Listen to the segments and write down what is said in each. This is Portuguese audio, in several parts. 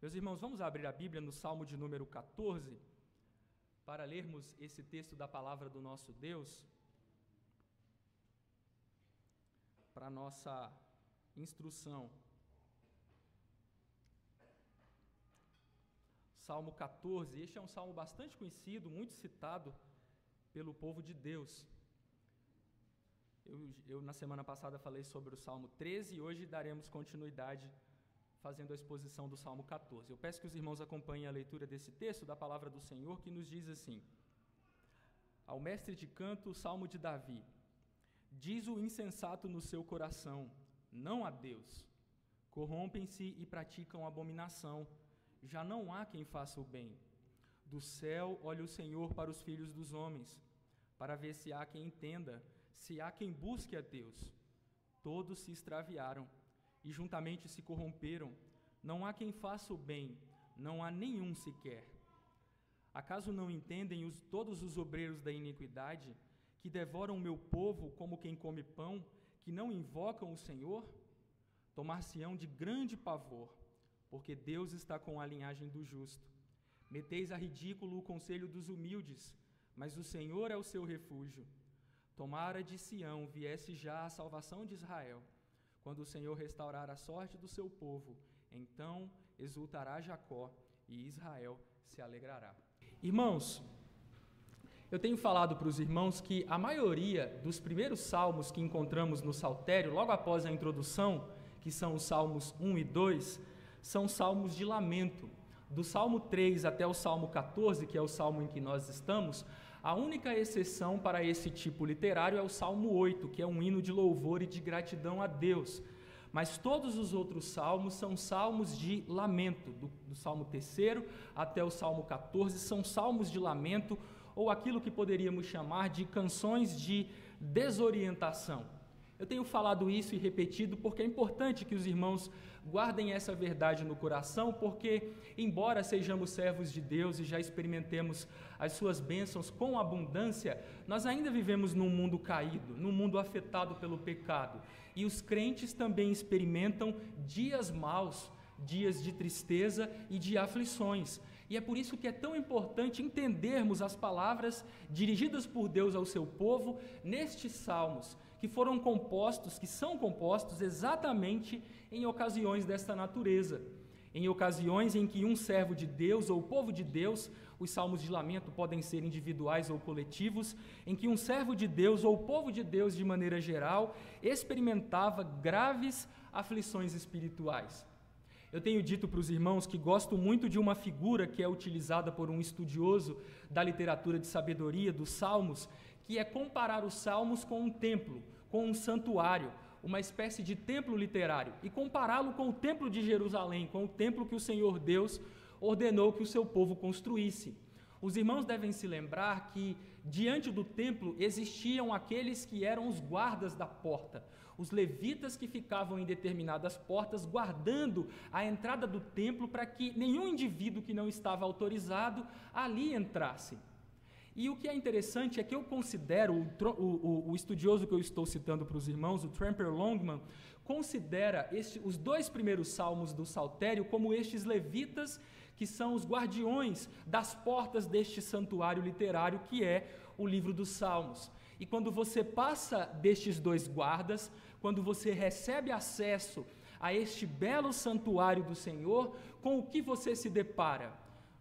Meus irmãos, vamos abrir a Bíblia no Salmo de número 14, para lermos esse texto da palavra do nosso Deus, para a nossa instrução. Salmo 14, este é um salmo bastante conhecido, muito citado pelo povo de Deus. Eu na semana passada falei sobre o Salmo 13 e hoje daremos continuidade fazendo a exposição do Salmo 14. Eu peço que os irmãos acompanhem a leitura desse texto da palavra do Senhor, que nos diz assim: Ao mestre de canto, o Salmo de Davi. Diz o insensato no seu coração, não há Deus. Corrompem-se e praticam abominação. Já não há quem faça o bem. Do céu olha o Senhor para os filhos dos homens, para ver se há quem entenda, se há quem busque a Deus. Todos se extraviaram e juntamente se corromperam. Não há quem faça o bem, não há nenhum sequer. Acaso não entendem todos os obreiros da iniquidade, que devoram o meu povo como quem come pão, que não invocam o Senhor? Tomar-se-ão de grande pavor, porque Deus está com a linhagem do justo. Meteis a ridículo o conselho dos humildes, mas o Senhor é o seu refúgio. Tomara de Sião viesse já a salvação de Israel. Quando o Senhor restaurar a sorte do seu povo, então exultará Jacó e Israel se alegrará. Irmãos, eu tenho falado para os irmãos que a maioria dos primeiros salmos que encontramos no Saltério, logo após a introdução, que são os salmos 1 e 2, são salmos de lamento. Do Salmo 3 até o Salmo 14, que é o salmo em que nós estamos, a única exceção para esse tipo literário é o Salmo 8, que é um hino de louvor e de gratidão a Deus. Mas todos os outros salmos são salmos de lamento. Do Salmo 3 até o Salmo 14 são salmos de lamento, ou aquilo que poderíamos chamar de canções de desorientação. Eu tenho falado isso e repetido porque é importante que os irmãos guardem essa verdade no coração, porque, embora sejamos servos de Deus e já experimentemos as suas bênçãos com abundância, nós ainda vivemos num mundo caído, num mundo afetado pelo pecado. E os crentes também experimentam dias maus, dias de tristeza e de aflições. E é por isso que é tão importante entendermos as palavras dirigidas por Deus ao seu povo nestes salmos, que são compostos exatamente em ocasiões desta natureza, em ocasiões em que um servo de Deus ou o povo de Deus, os salmos de lamento podem ser individuais ou coletivos, em que um servo de Deus ou o povo de Deus, de maneira geral, experimentava graves aflições espirituais. Eu tenho dito para os irmãos que gosto muito de uma figura que é utilizada por um estudioso da literatura de sabedoria dos Salmos, que é comparar os Salmos com um templo, com um santuário, uma espécie de templo literário, e compará-lo com o templo de Jerusalém, com o templo que o Senhor Deus ordenou que o seu povo construísse. Os irmãos devem se lembrar que, diante do templo, existiam aqueles que eram os guardas da porta, os levitas que ficavam em determinadas portas, guardando a entrada do templo para que nenhum indivíduo que não estava autorizado ali entrasse. E o que é interessante é que eu considero, o estudioso que eu estou citando para os irmãos, o Tramper Longman, considera os dois primeiros salmos do Saltério como estes levitas que são os guardiões das portas deste santuário literário que é o livro dos Salmos. E quando você passa destes dois guardas, quando você recebe acesso a este belo santuário do Senhor, com o que você se depara?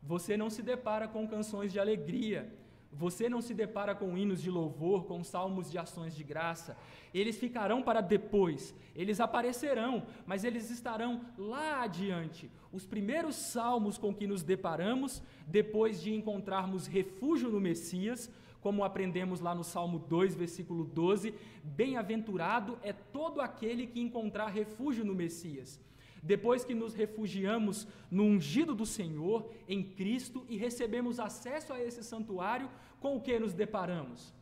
Você não se depara com canções de alegria, você não se depara com hinos de louvor, com salmos de ações de graça. Eles ficarão para depois, eles aparecerão, mas eles estarão lá adiante. Os primeiros salmos com que nos deparamos, depois de encontrarmos refúgio no Messias, como aprendemos lá no Salmo 2, versículo 12, bem-aventurado é todo aquele que encontrar refúgio no Messias. Depois que nos refugiamos no ungido do Senhor, em Cristo, e recebemos acesso a esse santuário, com o que nos deparamos?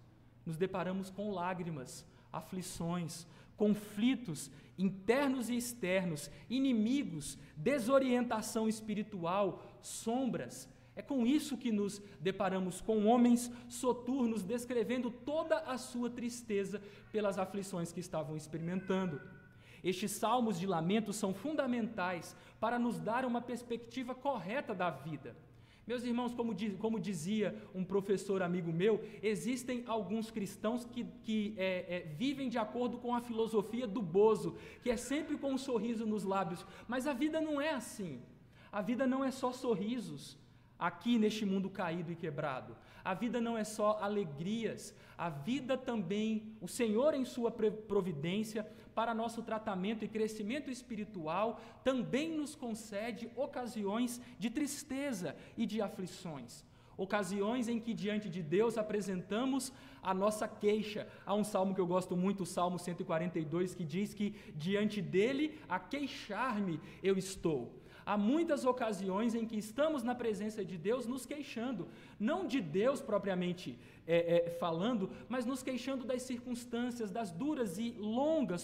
Nos deparamos com lágrimas, aflições, conflitos internos e externos, inimigos, desorientação espiritual, sombras. É com isso que nos deparamos com homens soturnos, descrevendo toda a sua tristeza pelas aflições que estavam experimentando. Estes salmos de lamento são fundamentais para nos dar uma perspectiva correta da vida. Meus irmãos, como dizia um professor amigo meu, existem alguns cristãos que vivem de acordo com a filosofia do bozo, que é sempre com um sorriso nos lábios, mas a vida não é assim. A vida não é só sorrisos aqui neste mundo caído e quebrado. A vida não é só alegrias, a vida também, o Senhor em sua providência, para nosso tratamento e crescimento espiritual, também nos concede ocasiões de tristeza e de aflições. Ocasiões em que diante de Deus apresentamos a nossa queixa. Há um salmo que eu gosto muito, o Salmo 142, que diz que diante dele a queixar-me eu estou. Há muitas ocasiões em que estamos na presença de Deus nos queixando, não de Deus propriamente falando, mas nos queixando das circunstâncias, das duras e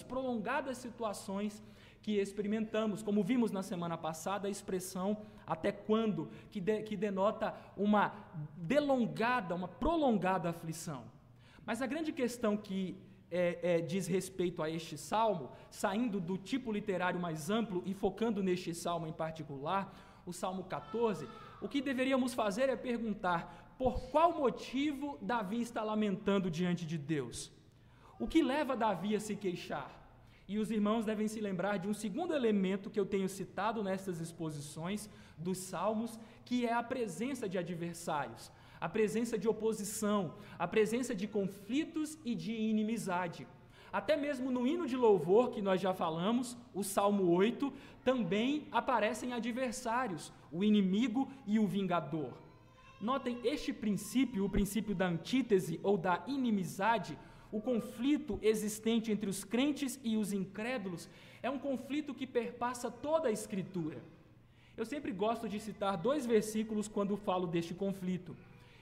prolongadas situações que experimentamos. Como vimos na semana passada, a expressão até quando, que denota uma prolongada aflição. Mas a grande questão que diz respeito a este salmo, saindo do tipo literário mais amplo e focando neste salmo em particular, o Salmo 14, o que deveríamos fazer é perguntar por qual motivo Davi está lamentando diante de Deus. O que leva Davi a se queixar? E os irmãos devem se lembrar de um segundo elemento que eu tenho citado nestas exposições dos salmos, que é a presença de adversários, a presença de oposição, a presença de conflitos e de inimizade. Até mesmo no hino de louvor, que nós já falamos, o Salmo 8, também aparecem adversários, o inimigo e o vingador. Notem este princípio, o princípio da antítese ou da inimizade, o conflito existente entre os crentes e os incrédulos, é um conflito que perpassa toda a Escritura. Eu sempre gosto de citar 2 versículos quando falo deste conflito.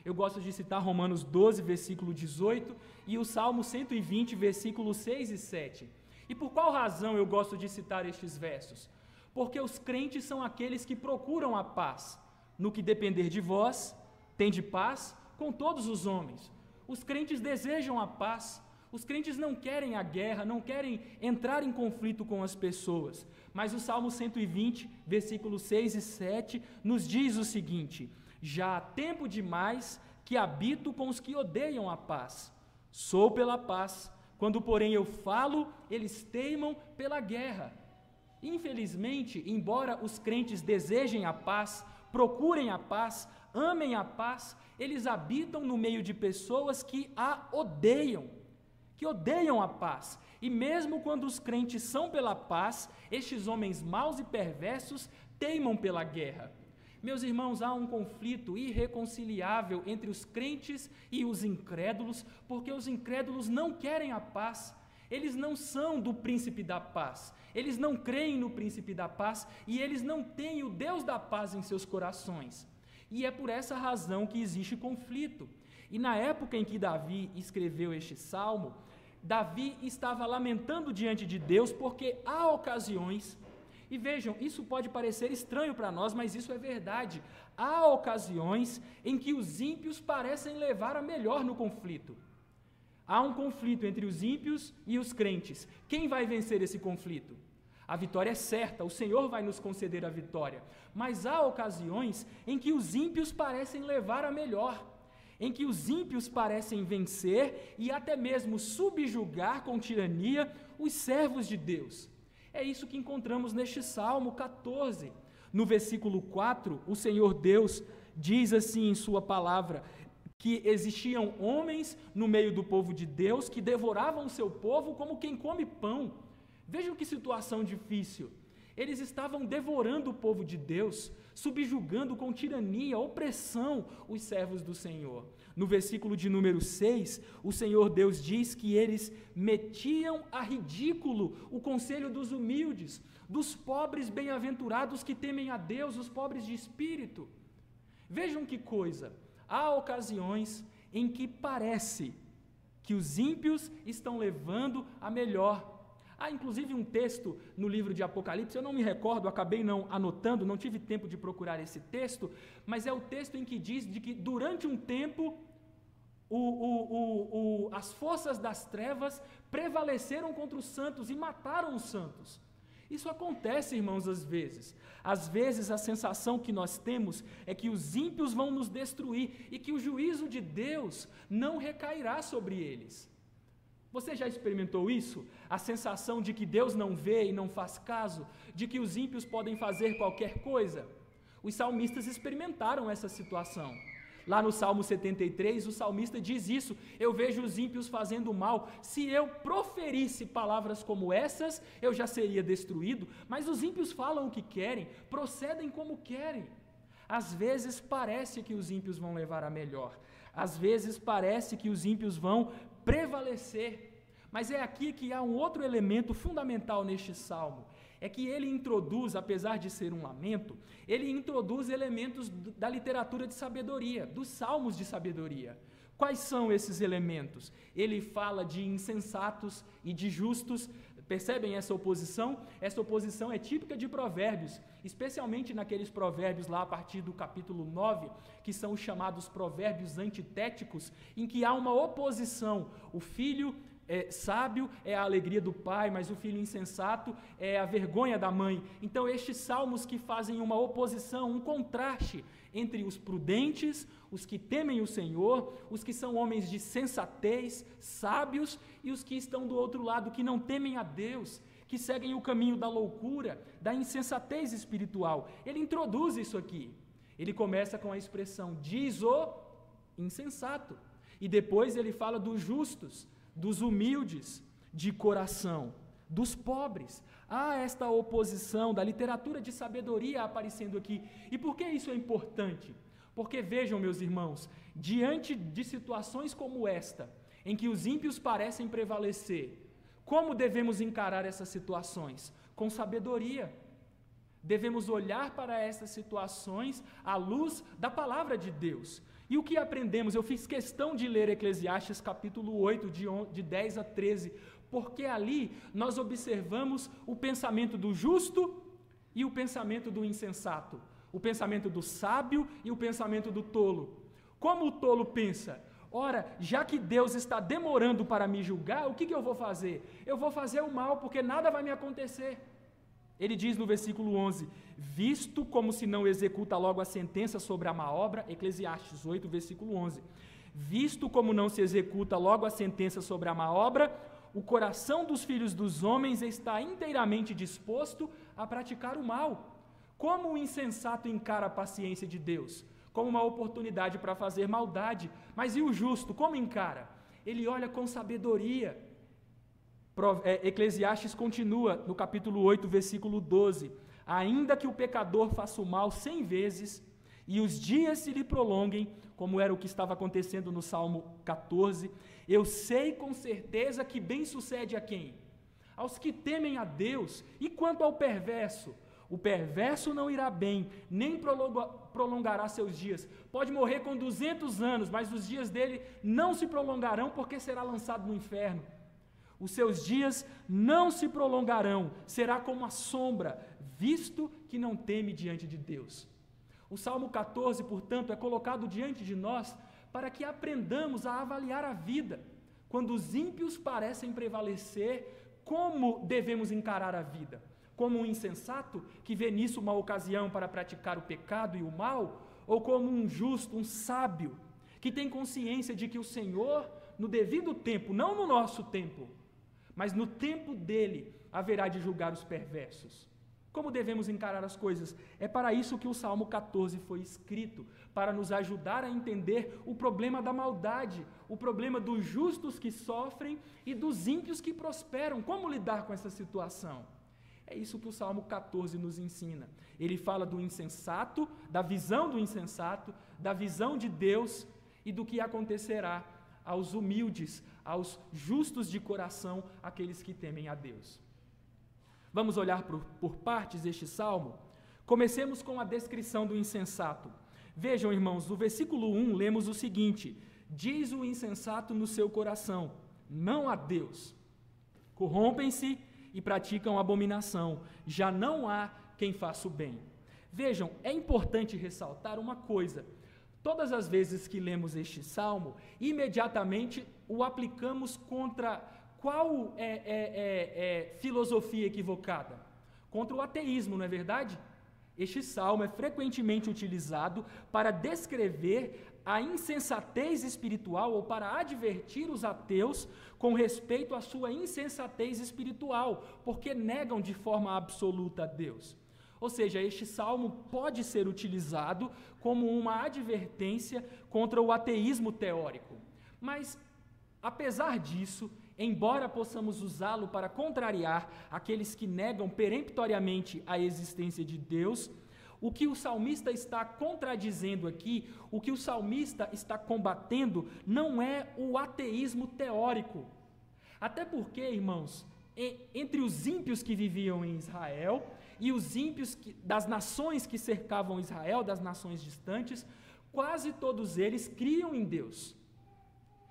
Eu gosto de citar Romanos 12, versículo 18, e o Salmo 120, versículos 6 e 7. E por qual razão eu gosto de citar estes versos? Porque os crentes são aqueles que procuram a paz. No que depender de vós, tende paz com todos os homens. Os crentes desejam a paz. Os crentes não querem a guerra, não querem entrar em conflito com as pessoas. Mas o Salmo 120, versículos 6 e 7, nos diz o seguinte: já há tempo demais que habito com os que odeiam a paz. Sou pela paz, quando porém eu falo, eles teimam pela guerra. Infelizmente, embora os crentes desejem a paz, procurem a paz, amem a paz, eles habitam no meio de pessoas que a odeiam, que odeiam a paz. E mesmo quando os crentes são pela paz, estes homens maus e perversos teimam pela guerra. Meus irmãos, há um conflito irreconciliável entre os crentes e os incrédulos, porque os incrédulos não querem a paz, eles não são do príncipe da paz, eles não creem no príncipe da paz e eles não têm o Deus da paz em seus corações. E é por essa razão que existe conflito. E na época em que Davi escreveu este salmo, Davi estava lamentando diante de Deus porque há ocasiões. E vejam, isso pode parecer estranho para nós, mas isso é verdade. Há ocasiões em que os ímpios parecem levar a melhor no conflito. Há um conflito entre os ímpios e os crentes. Quem vai vencer esse conflito? A vitória é certa, o Senhor vai nos conceder a vitória. Mas há ocasiões em que os ímpios parecem levar a melhor, em que os ímpios parecem vencer e até mesmo subjugar com tirania os servos de Deus. É isso que encontramos neste Salmo 14. No versículo 4, o Senhor Deus diz assim em sua palavra, que existiam homens no meio do povo de Deus que devoravam o seu povo como quem come pão. Vejam que situação difícil. Eles estavam devorando o povo de Deus, subjugando com tirania, opressão, os servos do Senhor. No versículo de número 6, o Senhor Deus diz que eles metiam a ridículo o conselho dos humildes, dos pobres bem-aventurados que temem a Deus, os pobres de espírito. Vejam que coisa, há ocasiões em que parece que os ímpios estão levando a melhor. Há inclusive um texto no livro de Apocalipse, eu não me recordo, acabei não anotando, não tive tempo de procurar esse texto, mas é o texto em que diz de que durante um tempo as forças das trevas prevaleceram contra os santos e mataram os santos. Isso acontece, irmãos, às vezes. Às vezes a sensação que nós temos é que os ímpios vão nos destruir e que o juízo de Deus não recairá sobre eles. Você já experimentou isso? A sensação de que Deus não vê e não faz caso, de que os ímpios podem fazer qualquer coisa? Os salmistas experimentaram essa situação. Lá no Salmo 73, o salmista diz isso: eu vejo os ímpios fazendo mal, se eu proferisse palavras como essas, eu já seria destruído, mas os ímpios falam o que querem, procedem como querem. Às vezes parece que os ímpios vão levar a melhor, às vezes parece que os ímpios vão prevalecer, mas é aqui que há um outro elemento fundamental neste salmo, é que ele introduz, apesar de ser um lamento, ele introduz elementos da literatura de sabedoria, dos salmos de sabedoria. Quais são esses elementos? Ele fala de insensatos e de justos. Percebem essa oposição? Essa oposição é típica de Provérbios, especialmente naqueles provérbios lá a partir do capítulo 9, que são os chamados provérbios antitéticos, em que há uma oposição. O filho sábio é a alegria do pai, mas o filho insensato é a vergonha da mãe. Então estes salmos que fazem uma oposição, um contraste entre os prudentes, os que temem o Senhor, os que são homens de sensatez, sábios, e os que estão do outro lado, que não temem a Deus, que seguem o caminho da loucura, da insensatez espiritual. Ele introduz isso aqui. Ele começa com a expressão, diz o insensato, e depois ele fala dos justos, dos humildes de coração, dos pobres. Há esta oposição da literatura de sabedoria aparecendo aqui. E por que isso é importante? Porque vejam, meus irmãos, diante de situações como esta, em que os ímpios parecem prevalecer, como devemos encarar essas situações? Com sabedoria. Devemos olhar para essas situações à luz da palavra de Deus. E o que aprendemos? Eu fiz questão de ler Eclesiastes capítulo 8, de 10 a 13, porque ali nós observamos o pensamento do justo e o pensamento do insensato, o pensamento do sábio e o pensamento do tolo. Como o tolo pensa? Ora, já que Deus está demorando para me julgar, o que eu vou fazer? Eu vou fazer o mal, porque nada vai me acontecer. Ele diz no versículo 11, visto como se não executa logo a sentença sobre a má obra, Eclesiastes 8, versículo 11, visto como não se executa logo a sentença sobre a má obra, o coração dos filhos dos homens está inteiramente disposto a praticar o mal. Como o insensato encara a paciência de Deus? Como uma oportunidade para fazer maldade. Mas e o justo, como encara? Ele olha com sabedoria. Eclesiastes continua no capítulo 8, versículo 12, ainda que o pecador faça o mal 100 vezes, e os dias se lhe prolonguem, como era o que estava acontecendo no Salmo 14, eu sei com certeza que bem sucede a quem? Aos que temem a Deus. E quanto ao perverso? O perverso não irá bem, nem prolongará seus dias. Pode morrer com 200 anos, mas os dias dele não se prolongarão, porque será lançado no inferno. Os seus dias não se prolongarão, será como a sombra, visto que não teme diante de Deus. O Salmo 14, portanto, é colocado diante de nós para que aprendamos a avaliar a vida. Quando os ímpios parecem prevalecer, como devemos encarar a vida? Como um insensato que vê nisso uma ocasião para praticar o pecado e o mal? Ou como um justo, um sábio, que tem consciência de que o Senhor, no devido tempo, não no nosso tempo, mas no tempo dele, haverá de julgar os perversos? Como devemos encarar as coisas? É para isso que o Salmo 14 foi escrito, para nos ajudar a entender o problema da maldade, o problema dos justos que sofrem e dos ímpios que prosperam. Como lidar com essa situação? É isso que o Salmo 14 nos ensina. Ele fala do insensato, da visão do insensato, da visão de Deus e do que acontecerá aos humildes, aos justos de coração, aqueles que temem a Deus. Vamos olhar por partes este salmo? Comecemos com a descrição do insensato. Vejam, irmãos, no versículo 1 lemos o seguinte: diz o insensato no seu coração, não há Deus. Corrompem-se e praticam abominação, já não há quem faça o bem. Vejam, é importante ressaltar uma coisa: Todas as vezes que lemos este salmo, imediatamente o aplicamos contra qual filosofia equivocada? Contra o ateísmo, não é verdade? Este salmo é frequentemente utilizado para descrever a insensatez espiritual ou para advertir os ateus com respeito à sua insensatez espiritual, porque negam de forma absoluta a Deus. Ou seja, este salmo pode ser utilizado como uma advertência contra o ateísmo teórico. Mas, apesar disso, embora possamos usá-lo para contrariar aqueles que negam peremptoriamente a existência de Deus, o que o salmista está contradizendo aqui, o que o salmista está combatendo, não é o ateísmo teórico. Até porque, irmãos, entre os ímpios que viviam em Israel e os ímpios das nações que cercavam Israel, das nações distantes, quase todos eles criam em Deus.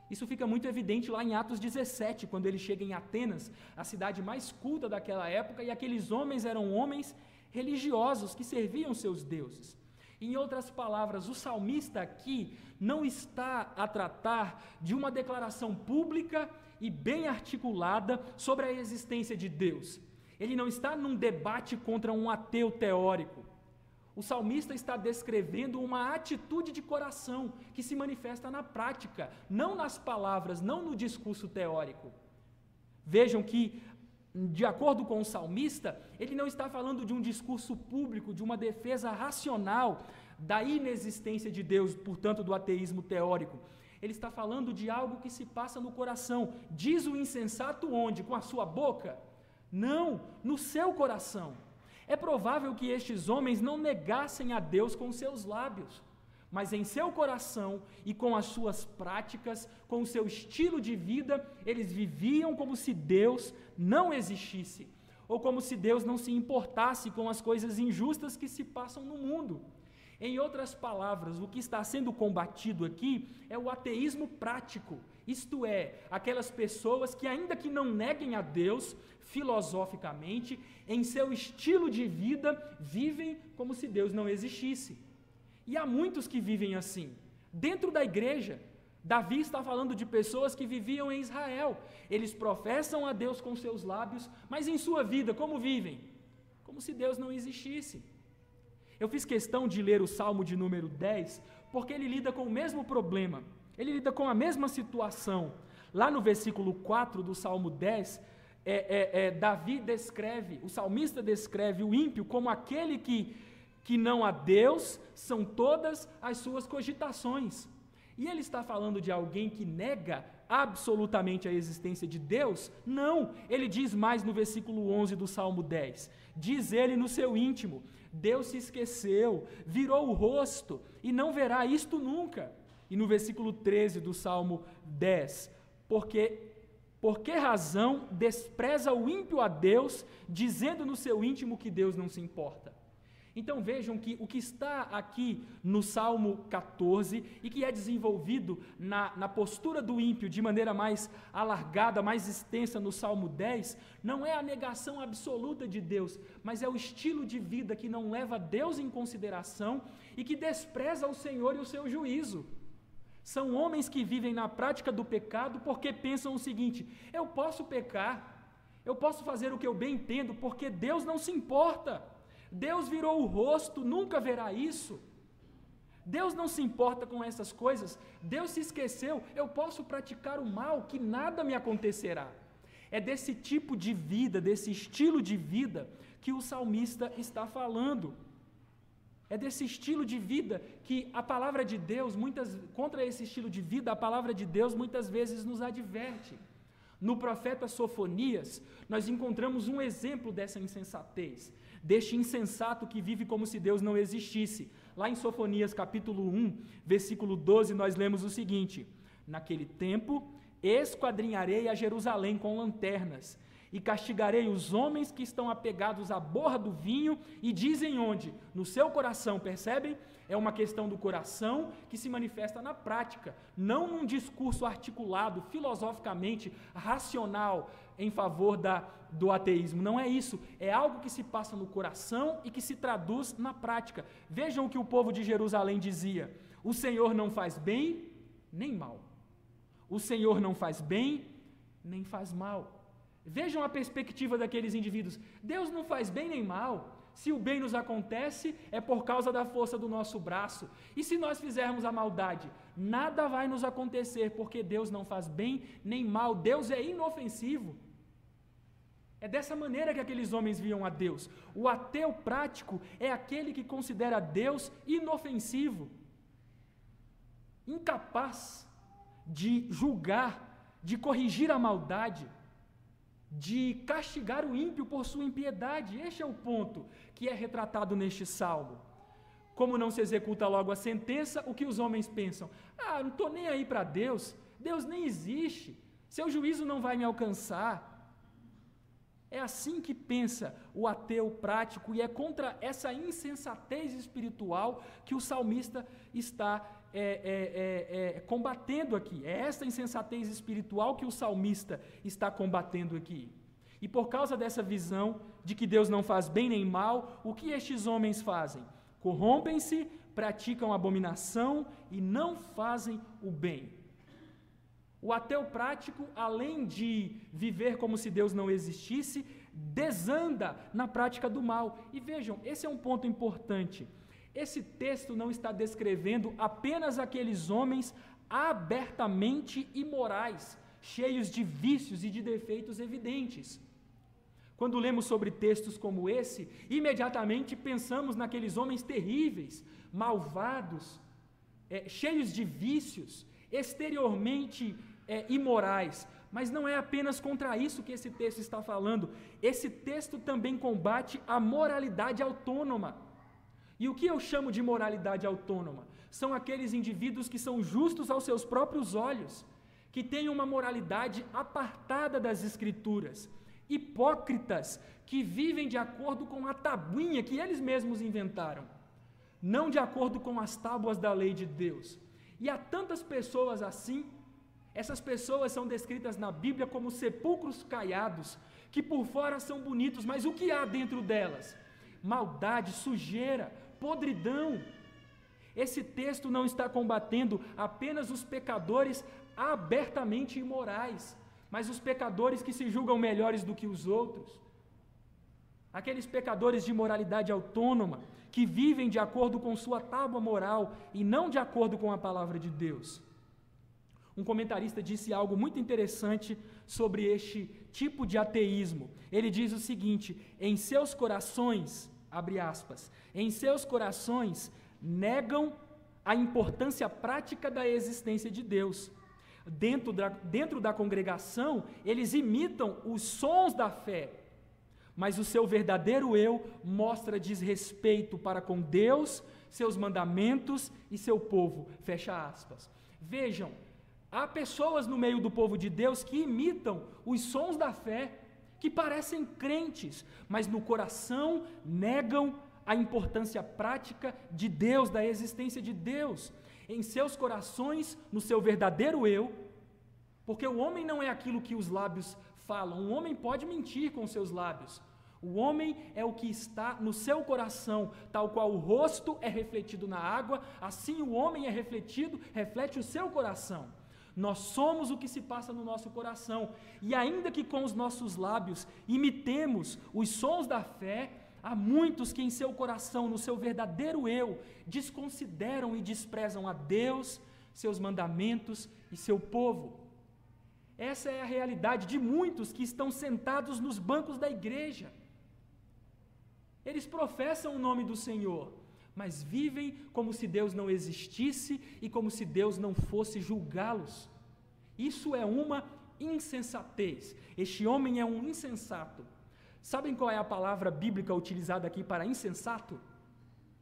Isso fica muito evidente lá em Atos 17, quando ele chega em Atenas, a cidade mais culta daquela época, e aqueles homens eram homens religiosos que serviam seus deuses. Em outras palavras, o salmista aqui não está a tratar de uma declaração pública e bem articulada sobre a existência de Deus. Ele não está num debate contra um ateu teórico. O salmista está descrevendo uma atitude de coração que se manifesta na prática, não nas palavras, não no discurso teórico. Vejam que, de acordo com o salmista, ele não está falando de um discurso público, de uma defesa racional da inexistência de Deus, portanto do ateísmo teórico. Ele está falando de algo que se passa no coração. Diz o insensato onde? Com a sua boca? Não, no seu coração. É provável que estes homens não negassem a Deus com seus lábios, mas em seu coração e com as suas práticas, com o seu estilo de vida, eles viviam como se Deus não existisse, ou como se Deus não se importasse com as coisas injustas que se passam no mundo. Em outras palavras, o que está sendo combatido aqui é o ateísmo prático, isto é, aquelas pessoas que, ainda que não neguem a Deus filosoficamente, em seu estilo de vida, vivem como se Deus não existisse. E há muitos que vivem assim. Dentro da igreja, Davi está falando de pessoas que viviam em Israel. Eles professam a Deus com seus lábios, mas em sua vida, como vivem? Como se Deus não existisse. Eu fiz questão de ler o Salmo de número 10, porque ele lida com o mesmo problema, ele lida com a mesma situação. Lá no versículo 4 do Salmo 10, Davi descreve, o salmista descreve o ímpio como aquele que não há Deus, são todas as suas cogitações. E ele está falando de alguém que nega absolutamente a existência de Deus? Não, ele diz mais no versículo 11 do Salmo 10, diz ele no seu íntimo: Deus se esqueceu, virou o rosto e não verá isto nunca. E no versículo 13 do Salmo 10, por que razão despreza o ímpio a Deus, dizendo no seu íntimo que Deus não se importa? Então vejam que o que está aqui no Salmo 14 e que é desenvolvido na postura do ímpio de maneira mais alargada, mais extensa no Salmo 10, não é a negação absoluta de Deus, mas é o estilo de vida que não leva Deus em consideração e que despreza o Senhor e o seu juízo. São homens que vivem na prática do pecado porque pensam o seguinte: eu posso pecar, eu posso fazer o que eu bem entendo, porque Deus não se importa. Deus virou o rosto, nunca verá isso. Deus não se importa com essas coisas. Deus se esqueceu, eu posso praticar o mal, que nada me acontecerá. É desse tipo de vida, desse estilo de vida, que o salmista está falando. É desse estilo de vida que a palavra de Deus, contra esse estilo de vida, a palavra de Deus muitas vezes nos adverte. No profeta Sofonias, nós encontramos um exemplo dessa insensatez, deste insensato que vive como se Deus não existisse. Lá em Sofonias capítulo 1, versículo 12, nós lemos o seguinte: naquele tempo, esquadrinharei a Jerusalém com lanternas, e castigarei os homens que estão apegados à borra do vinho, e dizem onde? No seu coração, percebem? É uma questão do coração que se manifesta na prática, não num discurso articulado, filosoficamente, racional, em favor do ateísmo. Não é isso, é algo que se passa no coração e que se traduz na prática. Vejam o que o povo de Jerusalém dizia: O Senhor não faz bem nem mal. O Senhor não faz bem nem faz mal. Vejam a perspectiva daqueles indivíduos. Deus não faz bem nem mal. Se o bem nos acontece, é por causa da força do nosso braço. E se nós fizermos a maldade, nada vai nos acontecer, porque Deus não faz bem nem mal. Deus é inofensivo. É dessa maneira que aqueles homens viam a Deus. O ateu prático é aquele que considera Deus inofensivo, incapaz de julgar, de corrigir a maldade, de castigar o ímpio por sua impiedade. Este é o ponto que é retratado neste salmo. Como não se executa logo a sentença, o que os homens pensam? Não estou nem aí para Deus, Deus nem existe, seu juízo não vai me alcançar. É assim que pensa o ateu prático, e é contra essa insensatez espiritual que o salmista está combatendo aqui. É essa insensatez espiritual que o salmista está combatendo aqui. E por causa dessa visão de que Deus não faz bem nem mal, o que estes homens fazem? Corrompem-se, praticam abominação e não fazem o bem. O ateu prático, além de viver como se Deus não existisse, desanda na prática do mal. E vejam, esse é um ponto importante. Esse texto não está descrevendo apenas aqueles homens abertamente imorais, cheios de vícios e de defeitos evidentes. Quando lemos sobre textos como esse, imediatamente pensamos naqueles homens terríveis, malvados, cheios de vícios, exteriormente imorais. Mas não é apenas contra isso que esse texto está falando. Esse texto também combate a moralidade autônoma. E o que eu chamo de moralidade autônoma? São aqueles indivíduos que são justos aos seus próprios olhos, que têm uma moralidade apartada das Escrituras, hipócritas, que vivem de acordo com a tabuinha que eles mesmos inventaram, não de acordo com as tábuas da lei de Deus. E há tantas pessoas assim. Essas pessoas são descritas na Bíblia como sepulcros caiados, que por fora são bonitos, mas o que há dentro delas? Maldade, sujeira, podridão. Esse texto não está combatendo apenas os pecadores abertamente imorais, mas os pecadores que se julgam melhores do que os outros. Aqueles pecadores de moralidade autônoma, que vivem de acordo com sua tábua moral e não de acordo com a palavra de Deus. Um comentarista disse algo muito interessante sobre este tipo de ateísmo. Ele diz o seguinte: em seus corações, abre aspas, em seus corações negam a importância prática da existência de Deus. Dentro da congregação, eles imitam os sons da fé, mas o seu verdadeiro eu mostra desrespeito para com Deus, seus mandamentos e seu povo. Fecha aspas. Vejam, há pessoas no meio do povo de Deus que imitam os sons da fé, que parecem crentes, mas no coração negam a importância prática de Deus, da existência de Deus. Em seus corações, no seu verdadeiro eu, porque o homem não é aquilo que os lábios falam, o homem pode mentir com seus lábios. O homem é o que está no seu coração, tal qual o rosto é refletido na água, assim o homem é reflete o seu coração. Nós somos o que se passa no nosso coração, e ainda que com os nossos lábios imitemos os sons da fé, há muitos que em seu coração, no seu verdadeiro eu, desconsideram e desprezam a Deus, seus mandamentos e seu povo. Essa é a realidade de muitos que estão sentados nos bancos da igreja. Eles professam o nome do Senhor, mas vivem como se Deus não existisse e como se Deus não fosse julgá-los. Isso é uma insensatez. Este homem é um insensato. Sabem qual é a palavra bíblica utilizada aqui para insensato?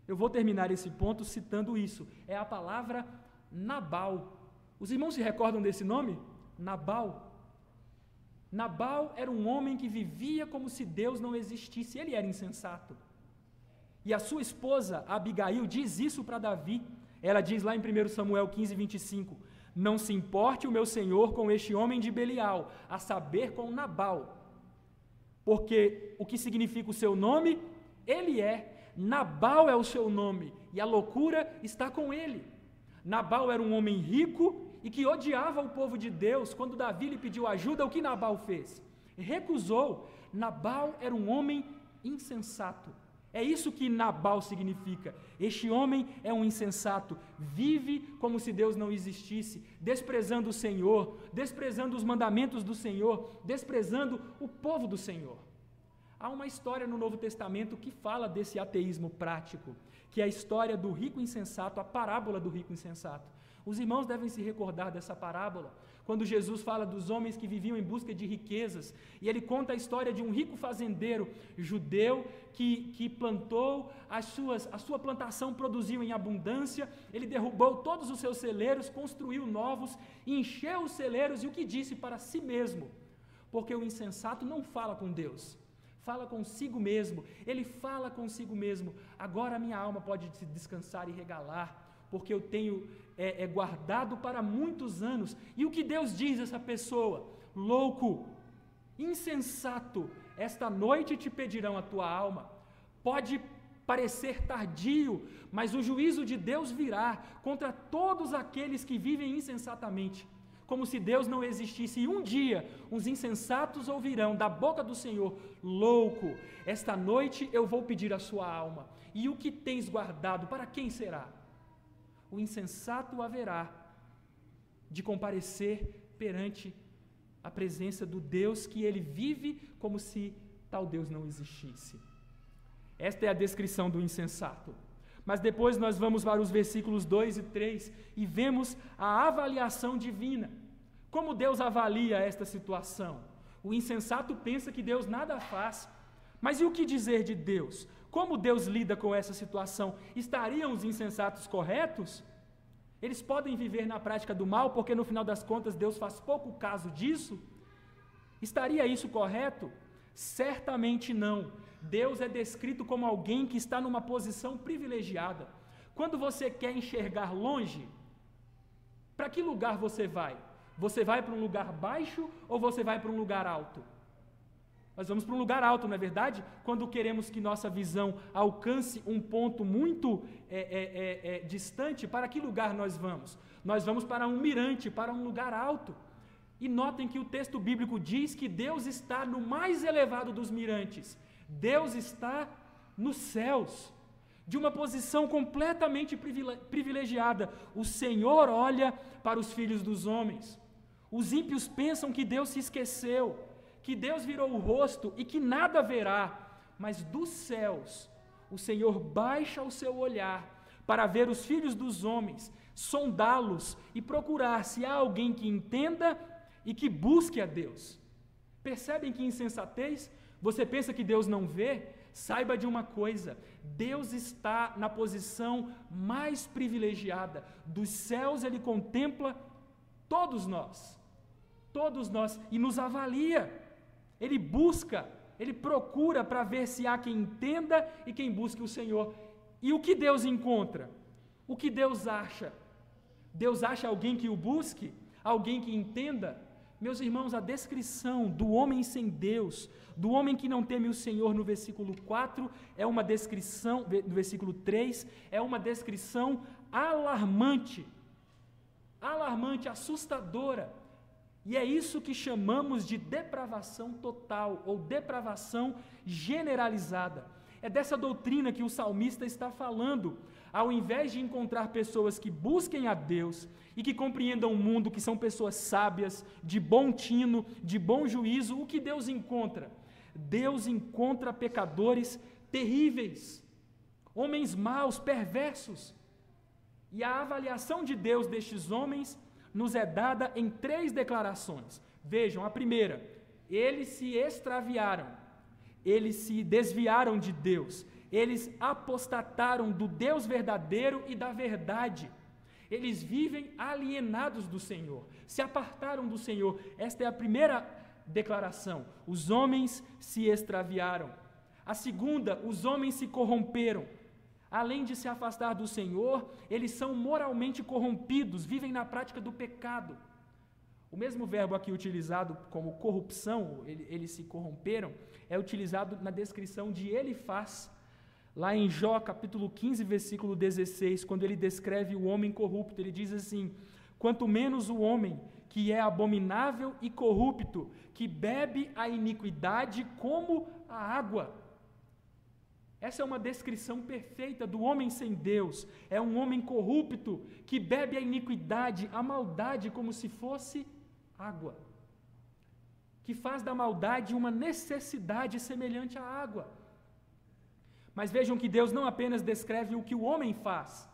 Eu vou terminar esse ponto citando isso. É a palavra Nabal. Os irmãos se recordam desse nome? Nabal. Nabal era um homem que vivia como se Deus não existisse. Ele era insensato. E a sua esposa, Abigail, diz isso para Davi. Ela diz lá em 1 Samuel 15, 25: não se importe o meu senhor com este homem de Belial, a saber, com Nabal. Porque o que significa o seu nome? Ele é. Nabal é o seu nome, e a loucura está com ele. Nabal era um homem rico e que odiava o povo de Deus. Quando Davi lhe pediu ajuda, o que Nabal fez? Recusou. Nabal era um homem insensato. É isso que Nabal significa. Este homem é um insensato, vive como se Deus não existisse, desprezando o Senhor, desprezando os mandamentos do Senhor, desprezando o povo do Senhor. Há uma história no Novo Testamento que fala desse ateísmo prático, que é a história do rico insensato, a parábola do rico insensato. Os irmãos devem se recordar dessa parábola, quando Jesus fala dos homens que viviam em busca de riquezas, e ele conta a história de um rico fazendeiro judeu que plantou, a sua plantação produziu em abundância, ele derrubou todos os seus celeiros, construiu novos, encheu os celeiros, e o que disse para si mesmo? Porque o insensato não fala com Deus, fala consigo mesmo, ele fala consigo mesmo: agora a minha alma pode se descansar e regalar, porque eu tenho guardado para muitos anos. E o que Deus diz a essa pessoa? Louco, insensato, esta noite te pedirão a tua alma. Pode parecer tardio, mas o juízo de Deus virá contra todos aqueles que vivem insensatamente, como se Deus não existisse. E um dia os insensatos ouvirão da boca do Senhor: louco, esta noite eu vou pedir a sua alma. E o que tens guardado, para quem será? O insensato haverá de comparecer perante a presença do Deus que ele vive como se tal Deus não existisse. Esta é a descrição do insensato. Mas depois nós vamos para os versículos 2 e 3 e vemos a avaliação divina. Como Deus avalia esta situação? O insensato pensa que Deus nada faz. Mas e o que dizer de Deus? Como Deus lida com essa situação? Estariam os insensatos corretos? Eles podem viver na prática do mal, porque no final das contas Deus faz pouco caso disso? Estaria isso correto? Certamente não. Deus é descrito como alguém que está numa posição privilegiada. Quando você quer enxergar longe, para que lugar você vai? Você vai para um lugar baixo ou você vai para um lugar alto? Nós vamos para um lugar alto, não é verdade? Quando queremos que nossa visão alcance um ponto muito distante, para que lugar nós vamos? Nós vamos para um mirante, para um lugar alto. E notem que o texto bíblico diz que Deus está no mais elevado dos mirantes. Deus está nos céus, de uma posição completamente privilegiada. O Senhor olha para os filhos dos homens. Os ímpios pensam que Deus se esqueceu, que Deus virou o rosto e que nada verá, mas dos céus o Senhor baixa o seu olhar para ver os filhos dos homens, sondá-los e procurar se há alguém que entenda e que busque a Deus. Percebem que insensatez? Você pensa que Deus não vê? Saiba de uma coisa: Deus está na posição mais privilegiada. Dos céus Ele contempla todos nós, e nos avalia. Ele busca, Ele procura para ver se há quem entenda e quem busque o Senhor. E o que Deus encontra? O que Deus acha? Deus acha alguém que o busque? Alguém que entenda? Meus irmãos, a descrição do homem sem Deus, do homem que não teme o Senhor no versículo 4, é uma descrição, no versículo 3, é uma descrição alarmante, assustadora. E é isso que chamamos de depravação total ou depravação generalizada. É dessa doutrina que o salmista está falando. Ao invés de encontrar pessoas que busquem a Deus e que compreendam o mundo, que são pessoas sábias, de bom tino, de bom juízo, o que Deus encontra? Deus encontra pecadores terríveis, homens maus, perversos. E a avaliação de Deus destes homens nos é dada em 3 declarações. Vejam, a primeira: eles se extraviaram, eles se desviaram de Deus, eles apostataram do Deus verdadeiro e da verdade. Eles vivem alienados do Senhor, se apartaram do Senhor. Esta é a primeira declaração: os homens se extraviaram. A segunda: os homens se corromperam. Além de se afastar do Senhor, eles são moralmente corrompidos, vivem na prática do pecado. O mesmo verbo aqui utilizado como corrupção, eles se corromperam, é utilizado na descrição de Elifaz, Lá em Jó, capítulo 15, versículo 16, quando ele descreve o homem corrupto, ele diz assim: quanto menos o homem que é abominável e corrupto, que bebe a iniquidade como a água. Essa é uma descrição perfeita do homem sem Deus. É um homem corrupto que bebe a iniquidade, a maldade, como se fosse água, que faz da maldade uma necessidade semelhante à água. Mas vejam que Deus não apenas descreve o que o homem faz.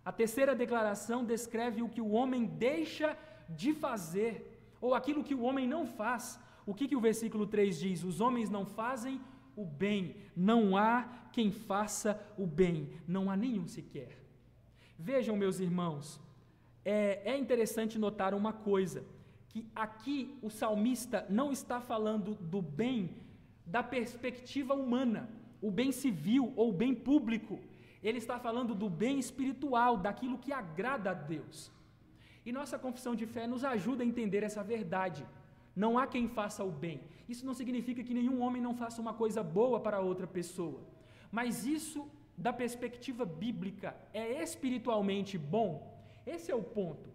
A terceira declaração descreve o que o homem deixa de fazer, ou aquilo que o homem não faz. O que o versículo 3 diz? Os homens não fazem o bem, não há quem faça o bem, não há nenhum sequer. Vejam, meus irmãos, é interessante notar uma coisa, que aqui o salmista não está falando do bem da perspectiva humana, o bem civil ou o bem público. Ele está falando do bem espiritual, daquilo que agrada a Deus. E nossa confissão de fé nos ajuda a entender essa verdade. Não há quem faça o bem. Isso não significa que nenhum homem não faça uma coisa boa para outra pessoa. Mas isso, da perspectiva bíblica, é espiritualmente bom? Esse é o ponto.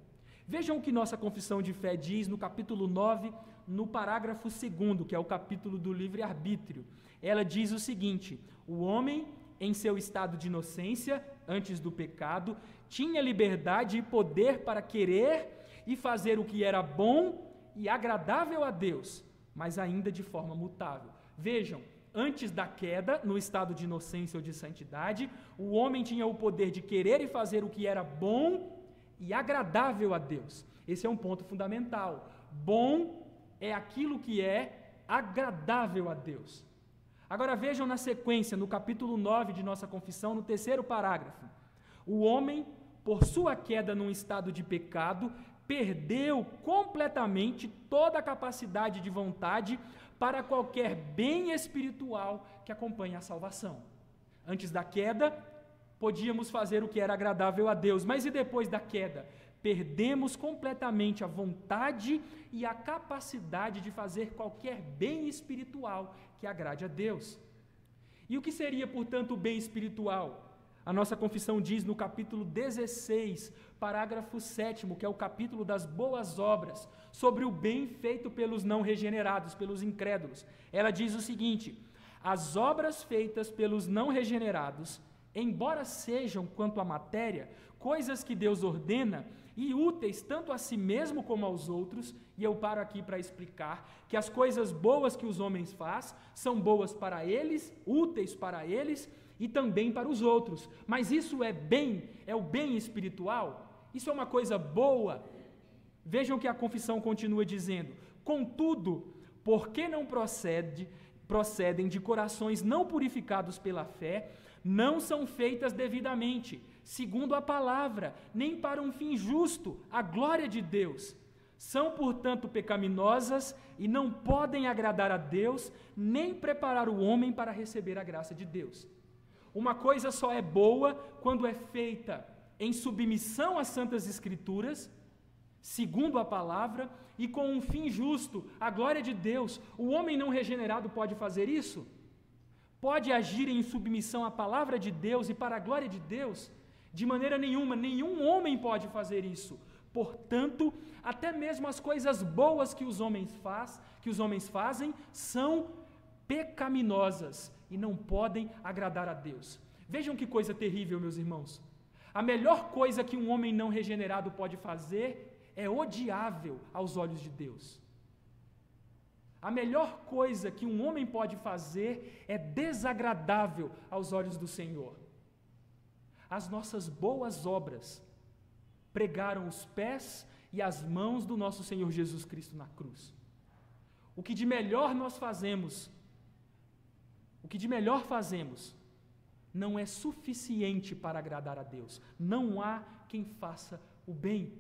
Vejam o que nossa confissão de fé diz no capítulo 9, no parágrafo 2º, que é o capítulo do livre-arbítrio. Ela diz o seguinte: o homem, em seu estado de inocência, antes do pecado, tinha liberdade e poder para querer e fazer o que era bom e agradável a Deus, mas ainda de forma mutável. Vejam, antes da queda, no estado de inocência ou de santidade, o homem tinha o poder de querer e fazer o que era bom e agradável a Deus. Esse é um ponto fundamental. Bom é aquilo que é agradável a Deus. Agora vejam na sequência, no capítulo 9 de nossa confissão, no 3º parágrafo. O homem, por sua queda num estado de pecado, perdeu completamente toda a capacidade de vontade para qualquer bem espiritual que acompanhe a salvação. Antes da queda, podíamos fazer o que era agradável a Deus, mas e depois da queda? Perdemos completamente a vontade e a capacidade de fazer qualquer bem espiritual que agrade a Deus. E o que seria, portanto, o bem espiritual? A nossa confissão diz no capítulo 16, parágrafo 7º, que é o capítulo das boas obras, sobre o bem feito pelos não regenerados, pelos incrédulos. Ela diz o seguinte: as obras feitas pelos não regenerados, embora sejam, quanto à matéria, coisas que Deus ordena e úteis tanto a si mesmo como aos outros, e eu paro aqui para explicar que as coisas boas que os homens fazem são boas para eles, úteis para eles e também para os outros. Mas isso é bem, é o bem espiritual? Isso é uma coisa boa? Vejam que a confissão continua dizendo: contudo, porque não procedem de corações não purificados pela fé, não são feitas devidamente, segundo a palavra, nem para um fim justo, a glória de Deus. São, portanto, pecaminosas e não podem agradar a Deus, nem preparar o homem para receber a graça de Deus. Uma coisa só é boa quando é feita em submissão às Santas Escrituras, segundo a palavra, e com um fim justo, a glória de Deus. O homem não regenerado pode fazer isso? Pode agir em submissão à palavra de Deus e para a glória de Deus? De maneira nenhuma, nenhum homem pode fazer isso. Portanto, até mesmo as coisas boas que os homens fazem são pecaminosas e não podem agradar a Deus. Vejam que coisa terrível, meus irmãos. A melhor coisa que um homem não regenerado pode fazer é odiável aos olhos de Deus. A melhor coisa que um homem pode fazer é desagradável aos olhos do Senhor. As nossas boas obras pregaram os pés e as mãos do nosso Senhor Jesus Cristo na cruz. O que de melhor fazemos não é suficiente para agradar a Deus. Não há quem faça o bem.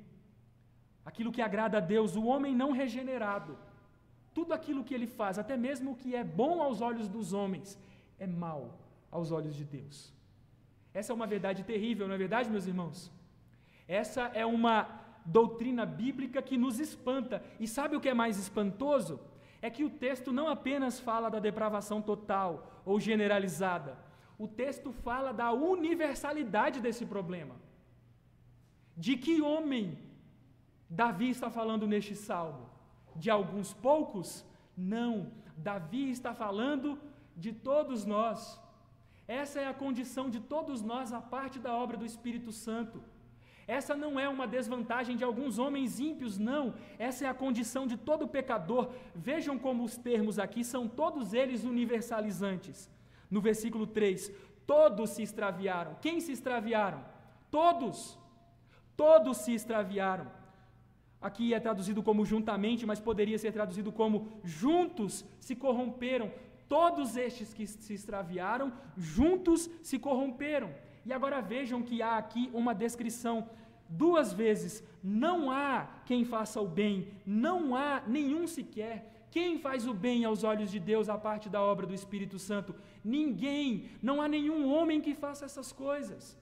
Aquilo que agrada a Deus, o homem não regenerado, tudo aquilo que ele faz, até mesmo o que é bom aos olhos dos homens, é mal aos olhos de Deus. Essa é uma verdade terrível, não é verdade, meus irmãos? Essa é uma doutrina bíblica que nos espanta. E sabe o que é mais espantoso? É que o texto não apenas fala da depravação total ou generalizada. o texto fala da universalidade desse problema. De que homem Davi está falando neste salmo? De alguns poucos? Não, Davi está falando de todos nós. Essa é a condição de todos nós, a parte da obra do Espírito Santo. Essa não é uma desvantagem de alguns homens ímpios, não. Essa é a condição de todo pecador. Vejam como os termos aqui são todos eles universalizantes. No versículo 3, todos se extraviaram. Quem se extraviaram? Todos. Todos se extraviaram. Aqui é traduzido como juntamente, mas poderia ser traduzido como juntos se corromperam. Todos estes que se extraviaram, juntos se corromperam. E agora vejam que há aqui uma descrição, 2 vezes, não há quem faça o bem, não há nenhum sequer. Quem faz o bem aos olhos de Deus, a parte da obra do Espírito Santo? Ninguém, não há nenhum homem que faça essas coisas.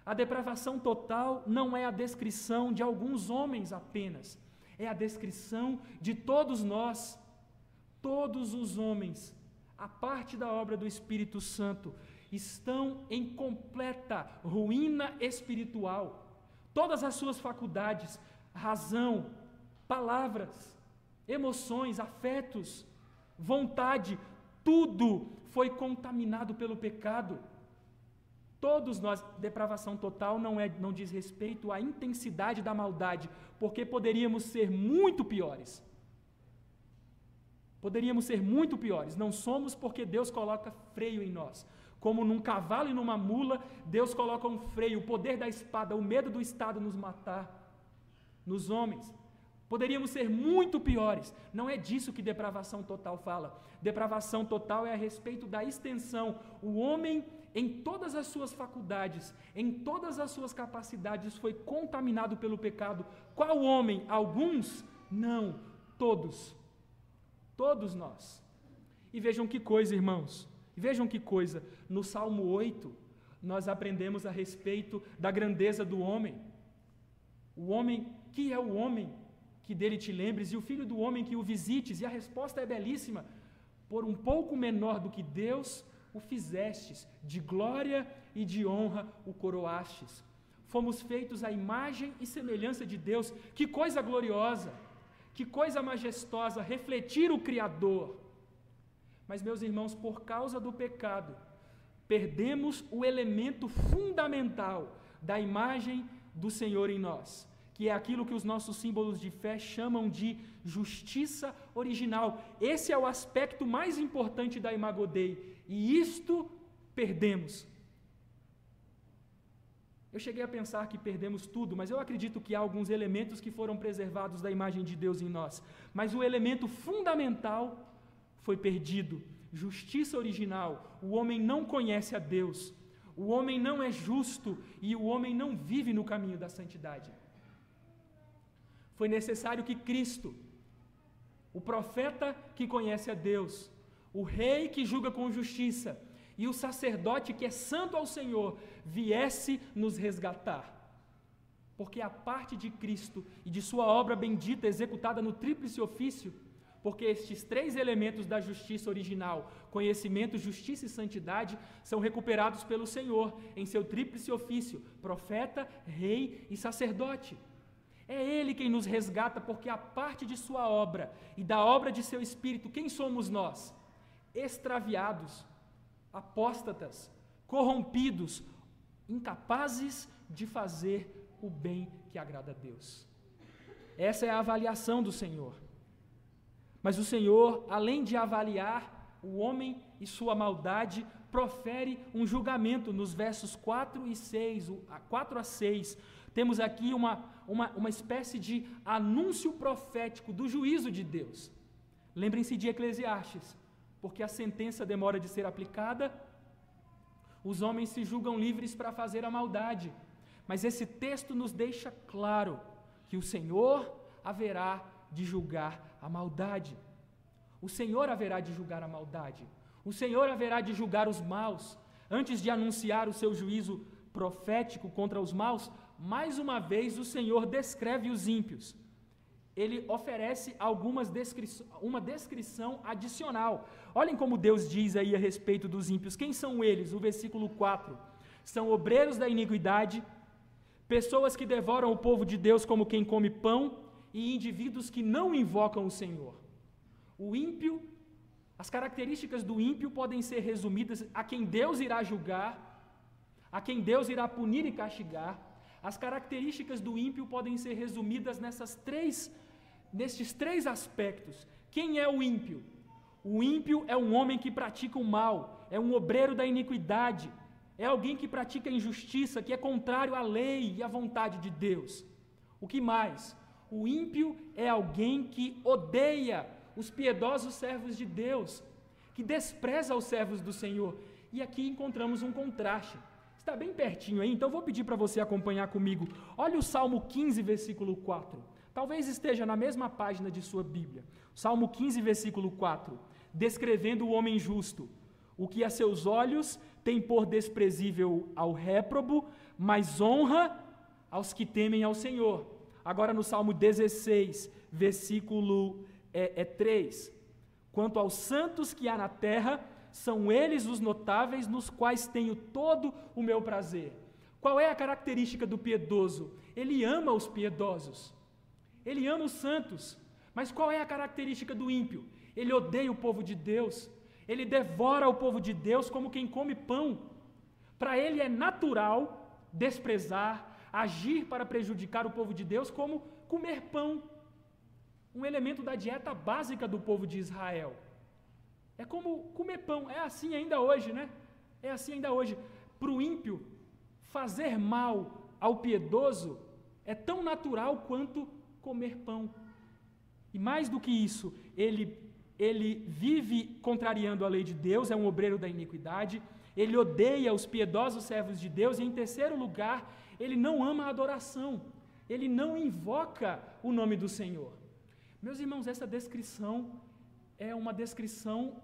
A depravação total não é a descrição de alguns homens apenas, é a descrição de todos nós. Todos os homens, a parte da obra do Espírito Santo, estão em completa ruína espiritual. Todas as suas faculdades, razão, palavras, emoções, afetos, vontade, tudo foi contaminado pelo pecado. Todos nós, depravação total não diz respeito à intensidade da maldade, porque poderíamos ser muito piores. Poderíamos ser muito piores. Não somos, porque Deus coloca freio em nós. Como num cavalo e numa mula, Deus coloca um freio, o poder da espada, o medo do Estado nos matar, nos homens. Poderíamos ser muito piores. Não é disso que depravação total fala. Depravação total é a respeito da extensão. O homem, em todas as suas faculdades, em todas as suas capacidades, foi contaminado pelo pecado. Qual homem? Alguns? Não, todos. Todos nós. E vejam que coisa, irmãos. Vejam que coisa. No Salmo 8, nós aprendemos a respeito da grandeza do homem. O homem, que é o homem? Que dele te lembres, e o filho do homem que o visites. E a resposta é belíssima. Por um pouco menor do que Deus o fizestes, de glória e de honra o coroastes. Fomos feitos à imagem e semelhança de Deus. Que coisa gloriosa! Que coisa majestosa, refletir o Criador. Mas, meus irmãos, por causa do pecado, perdemos o elemento fundamental da imagem do Senhor em nós, que é aquilo que os nossos símbolos de fé chamam de justiça original. Esse é o aspecto mais importante da Imago Dei, e isto perdemos. Eu cheguei a pensar que perdemos tudo, mas eu acredito que há alguns elementos que foram preservados da imagem de Deus em nós. Mas o elemento fundamental foi perdido. Justiça original. O homem não conhece a Deus. O homem não é justo e o homem não vive no caminho da santidade. Foi necessário que Cristo, o profeta que conhece a Deus, o rei que julga com justiça, e o sacerdote que é santo ao Senhor, viesse nos resgatar. Porque a parte de Cristo e de sua obra bendita executada no tríplice ofício, porque estes 3 elementos da justiça original, conhecimento, justiça e santidade, são recuperados pelo Senhor em seu tríplice ofício, profeta, rei e sacerdote. É Ele quem nos resgata, porque a parte de sua obra e da obra de seu Espírito, quem somos nós? Extraviados, apóstatas, corrompidos, incapazes de fazer o bem que agrada a Deus. Essa é a avaliação do Senhor. Mas o Senhor, além de avaliar o homem e sua maldade, profere um julgamento nos versos 4 a 6. Temos aqui uma espécie de anúncio profético do juízo de Deus. Lembrem-se de Eclesiastes. Porque a sentença demora de ser aplicada, os homens se julgam livres para fazer a maldade. Mas esse texto nos deixa claro que o Senhor haverá de julgar a maldade. O Senhor haverá de julgar a maldade. O Senhor haverá de julgar os maus. Antes de anunciar o seu juízo profético contra os maus, mais uma vez o Senhor descreve os ímpios. ele oferece uma descrição adicional. Olhem como Deus diz aí a respeito dos ímpios. Quem são eles? O versículo 4. São obreiros da iniquidade, pessoas que devoram o povo de Deus como quem come pão e indivíduos que não invocam o Senhor. O ímpio, as características do ímpio podem ser resumidas a quem Deus irá julgar, a quem Deus irá punir e castigar. As características do ímpio podem ser resumidas nestes três aspectos. Quem é o ímpio? O ímpio é um homem que pratica o mal, é um obreiro da iniquidade, é alguém que pratica a injustiça, que é contrário à lei e à vontade de Deus. O que mais? O ímpio é alguém que odeia os piedosos servos de Deus, que despreza os servos do Senhor. E aqui encontramos um contraste. Está bem pertinho aí, então vou pedir para você acompanhar comigo. Olha o Salmo 15, versículo 4. Talvez esteja na mesma página de sua Bíblia. Salmo 15, versículo 4. Descrevendo o homem justo. O que a seus olhos tem por desprezível ao réprobo, mas honra aos que temem ao Senhor. Agora no Salmo 16, versículo 3. Quanto aos santos que há na terra, são eles os notáveis nos quais tenho todo o meu prazer. Qual é a característica do piedoso? Ele ama os piedosos. Ele ama os santos. Mas qual é a característica do ímpio? Ele odeia o povo de Deus. Ele devora o povo de Deus como quem come pão. Para ele é natural desprezar, agir para prejudicar o povo de Deus como comer pão. Um elemento da dieta básica do povo de Israel. É como comer pão, é assim ainda hoje, né? É assim ainda hoje. Para o ímpio, fazer mal ao piedoso é tão natural quanto comer pão. E mais do que isso, ele vive contrariando a lei de Deus, é um obreiro da iniquidade, ele odeia os piedosos servos de Deus, e em terceiro lugar, ele não ama a adoração, ele não invoca o nome do Senhor. Meus irmãos, essa descrição é uma descrição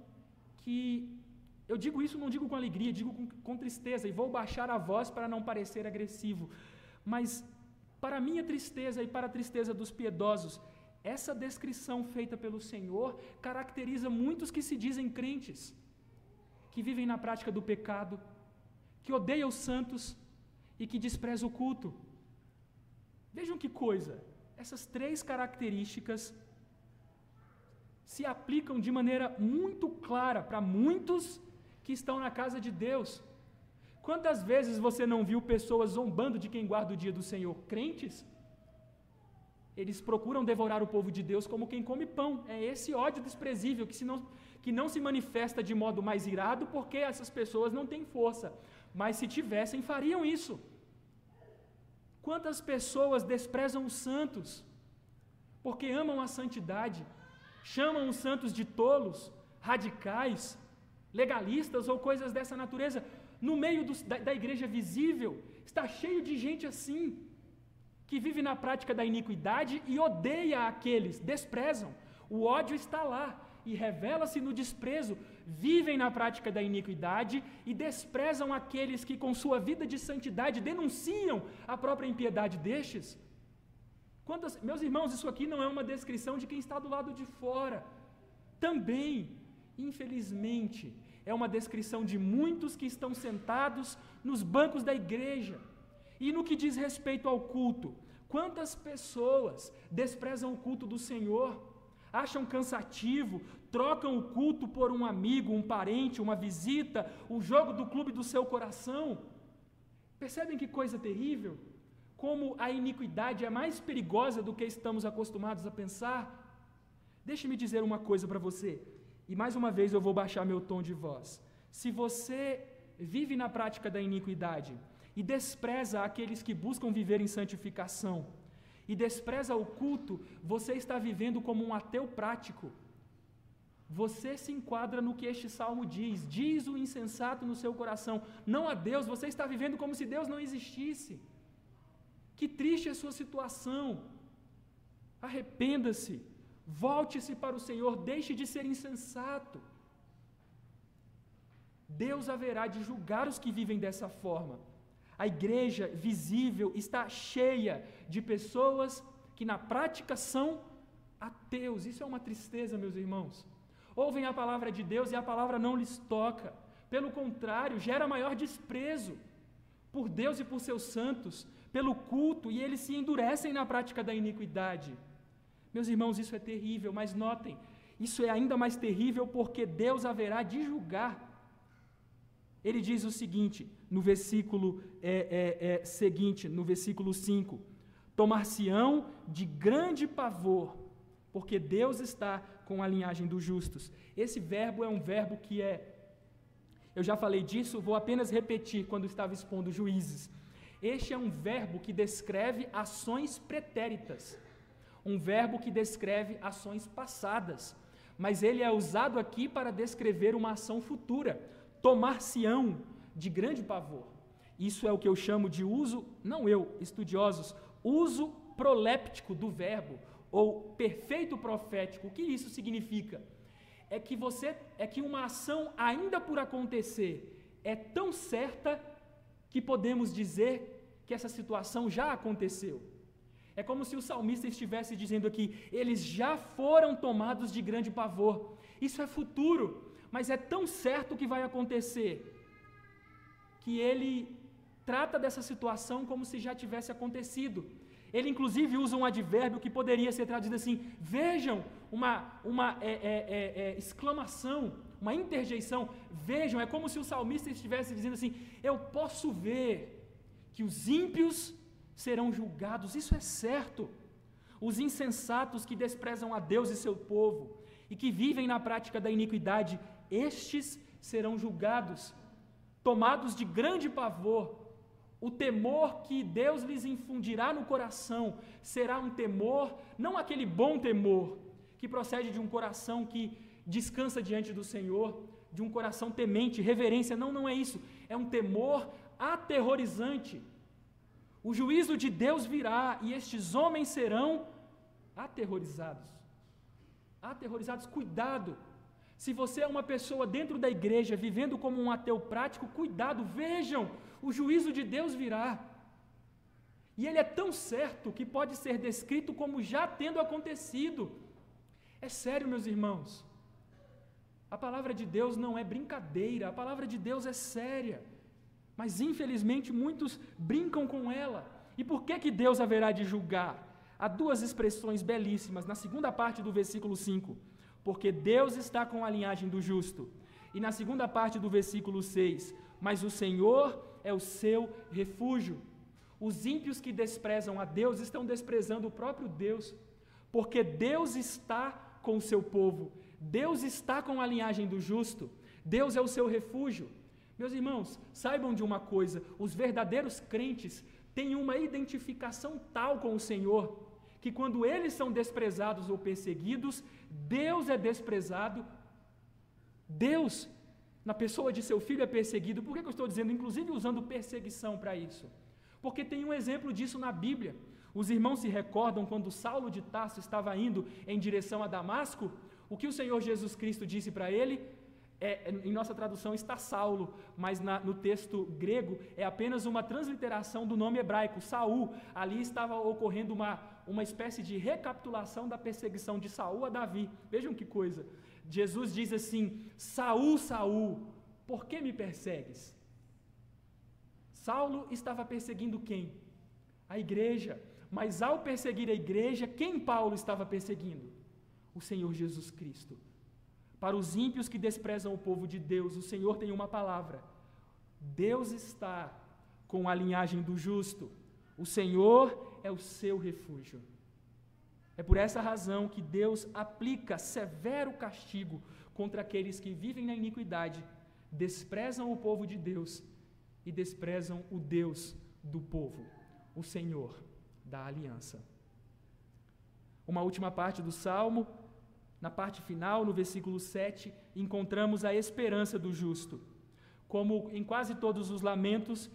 que, eu digo isso, não digo com alegria, digo com tristeza, e vou baixar a voz para não parecer agressivo, mas para a minha tristeza e para a tristeza dos piedosos, essa descrição feita pelo Senhor caracteriza muitos que se dizem crentes, que vivem na prática do pecado, que odeiam os santos e que desprezam o culto. Vejam que coisa, essas três características se aplicam de maneira muito clara para muitos que estão na casa de Deus. Quantas vezes você não viu pessoas zombando de quem guarda o dia do Senhor? Crentes? Eles procuram devorar o povo de Deus como quem come pão. É esse ódio desprezível que não se manifesta de modo mais irado, porque essas pessoas não têm força. Mas se tivessem, fariam isso. Quantas pessoas desprezam os santos, porque amam a santidade, chamam os santos de tolos, radicais, legalistas ou coisas dessa natureza. No meio da igreja visível, está cheio de gente assim, que vive na prática da iniquidade e odeia aqueles, desprezam. O ódio está lá e revela-se no desprezo. Vivem na prática da iniquidade e desprezam aqueles que com sua vida de santidade denunciam a própria impiedade destes. Meus irmãos, isso aqui não é uma descrição de quem está do lado de fora. Também, infelizmente, é uma descrição de muitos que estão sentados nos bancos da igreja. E no que diz respeito ao culto, quantas pessoas desprezam o culto do Senhor, acham cansativo, trocam o culto por um amigo, um parente, uma visita, o jogo do clube do seu coração. Percebem que coisa terrível? Como a iniquidade é mais perigosa do que estamos acostumados a pensar? Deixe-me dizer uma coisa para você, e mais uma vez eu vou baixar meu tom de voz. Se você vive na prática da iniquidade e despreza aqueles que buscam viver em santificação, e despreza o culto, você está vivendo como um ateu prático. Você se enquadra no que este salmo diz. Diz o insensato no seu coração, não a Deus, você está vivendo como se Deus não existisse. Que triste é a sua situação. Arrependa-se, volte-se para o Senhor, deixe de ser insensato. Deus haverá de julgar os que vivem dessa forma. A igreja visível está cheia de pessoas que na prática são Ateus, isso é uma tristeza, meus irmãos. Ouvem a palavra de Deus e a palavra não lhes toca. Pelo contrário, gera maior desprezo por Deus e por seus santos, pelo culto, e eles se endurecem na prática da iniquidade. Meus irmãos, isso é terrível, mas notem, isso é ainda mais terrível porque Deus haverá de julgar. Ele diz o seguinte, no versículo seguinte, no versículo 5, tomar-se-ão de grande pavor, porque Deus está com a linhagem dos justos. Esse verbo é um verbo que eu já falei disso, vou apenas repetir quando estava expondo Juízes. Este é um verbo que descreve ações pretéritas, um verbo que descreve ações passadas, mas ele é usado aqui para descrever uma ação futura, tomar-se-ão de grande pavor. Isso é o que eu chamo de uso, não eu, estudiosos, uso proléptico do verbo, ou perfeito profético. O que isso significa? É que uma ação ainda por acontecer é tão certa que podemos dizer que essa situação já aconteceu. É como se o salmista estivesse dizendo aqui, eles já foram tomados de grande pavor. Isso é futuro, mas é tão certo que vai acontecer, que ele trata dessa situação como se já tivesse acontecido. Ele inclusive usa um advérbio que poderia ser traduzido assim, vejam, uma exclamação, uma interjeição, vejam, é como se o salmista estivesse dizendo assim, eu posso ver que os ímpios serão julgados, isso é certo. Os insensatos que desprezam a Deus e seu povo, e que vivem na prática da iniquidade, estes serão julgados, tomados de grande pavor. O temor que Deus lhes infundirá no coração será um temor, não aquele bom temor, que procede de um coração que descansa diante do Senhor, de um coração temente, reverência, não é isso, é um temor aterrorizante. O juízo de Deus virá e estes homens serão aterrorizados. Aterrorizados, cuidado. Se você é uma pessoa dentro da igreja, vivendo como um ateu prático, cuidado, vejam, o juízo de Deus virá. E ele é tão certo que pode ser descrito como já tendo acontecido. É sério, meus irmãos. A palavra de Deus não é brincadeira, a palavra de Deus é séria. Mas infelizmente muitos brincam com ela. E por que Deus haverá de julgar? Há duas expressões belíssimas na segunda parte do versículo 5. Porque Deus está com a linhagem do justo. E na segunda parte do versículo 6, mas o Senhor é o seu refúgio. Os ímpios que desprezam a Deus estão desprezando o próprio Deus, porque Deus está com o seu povo, Deus está com a linhagem do justo, Deus é o seu refúgio. Meus irmãos, saibam de uma coisa, os verdadeiros crentes têm uma identificação tal com o Senhor, que quando eles são desprezados ou perseguidos, Deus é desprezado, Deus, na pessoa de seu filho, é perseguido. Por que eu estou dizendo, inclusive usando perseguição para isso? Porque tem um exemplo disso na Bíblia. Os irmãos se recordam quando Saulo de Tarso estava indo em direção a Damasco, o que o Senhor Jesus Cristo disse para ele? Em nossa tradução está Saulo, mas no texto grego é apenas uma transliteração do nome hebraico, Saul. Ali estava ocorrendo uma espécie de recapitulação da perseguição de Saul a Davi. Vejam que coisa. Jesus diz assim, Saul, Saul, por que me persegues? Saulo estava perseguindo quem? A igreja. Mas ao perseguir a igreja, quem Paulo estava perseguindo? O Senhor Jesus Cristo. Para os ímpios que desprezam o povo de Deus, o Senhor tem uma palavra. Deus está com a linhagem do justo. O Senhor é o seu refúgio. É por essa razão que Deus aplica severo castigo contra aqueles que vivem na iniquidade, desprezam o povo de Deus e desprezam o Deus do povo, o Senhor da aliança. Uma última parte do Salmo. Na parte final, no versículo 7, encontramos a esperança do justo. Como em quase todos os lamentos,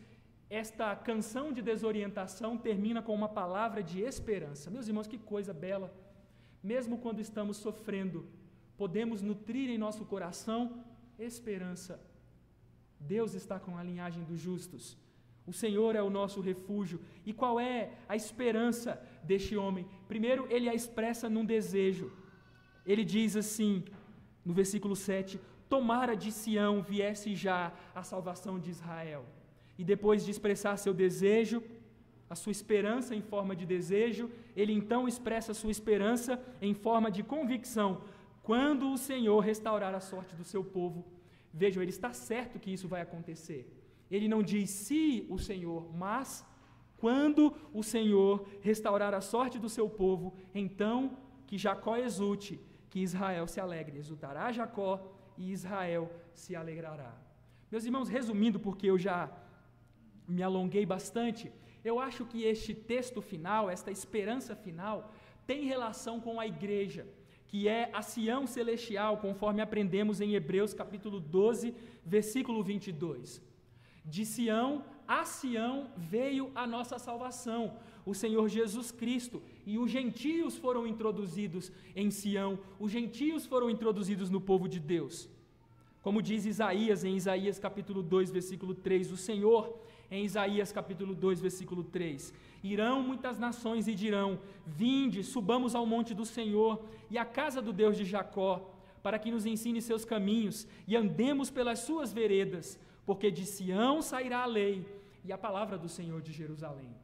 esta canção de desorientação termina com uma palavra de esperança. Meus irmãos, que coisa bela! Mesmo quando estamos sofrendo, podemos nutrir em nosso coração esperança. Deus está com a linhagem dos justos. O Senhor é o nosso refúgio. E qual é a esperança deste homem? Primeiro, ele a expressa num desejo. Ele diz assim, no versículo 7, tomara de Sião viesse já a salvação de Israel. E depois de expressar seu desejo, a sua esperança em forma de desejo, ele então expressa a sua esperança em forma de convicção. Quando o Senhor restaurar a sorte do seu povo, vejam, ele está certo que isso vai acontecer. Ele não diz se o Senhor, mas quando o Senhor restaurar a sorte do seu povo, então que Jacó exulte, que Israel se alegre. Exultará Jacó e Israel se alegrará. Meus irmãos, resumindo, porque eu já me alonguei bastante, eu acho que este texto final, esta esperança final, tem relação com a igreja, que é a Sião celestial, conforme aprendemos em Hebreus capítulo 12, versículo 22. De Sião, a Sião veio a nossa salvação, o Senhor Jesus Cristo, e os gentios foram introduzidos em Sião, os gentios foram introduzidos no povo de Deus. Como diz Isaías, em Isaías capítulo 2, versículo 3, o Senhor, em Isaías capítulo 2, versículo 3, irão muitas nações e dirão, vinde, subamos ao monte do Senhor e à casa do Deus de Jacó, para que nos ensine seus caminhos e andemos pelas suas veredas, porque de Sião sairá a lei e a palavra do Senhor de Jerusalém.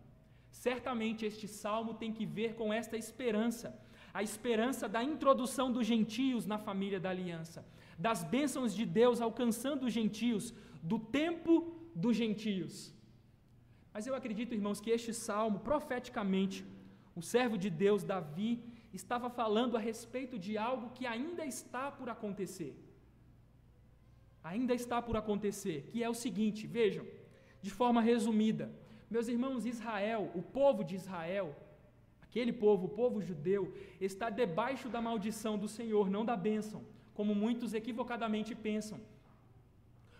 Certamente este salmo tem que ver com esta esperança, a esperança da introdução dos gentios na família da aliança, das bênçãos de Deus alcançando os gentios, do tempo dos gentios. Mas eu acredito, irmãos, que este salmo, profeticamente, o servo de Deus, Davi, estava falando a respeito de algo que ainda está por acontecer. Ainda está por acontecer, que é o seguinte, vejam, de forma resumida, meus irmãos, Israel, o povo de Israel, aquele povo, o povo judeu, está debaixo da maldição do Senhor, não da bênção, como muitos equivocadamente pensam.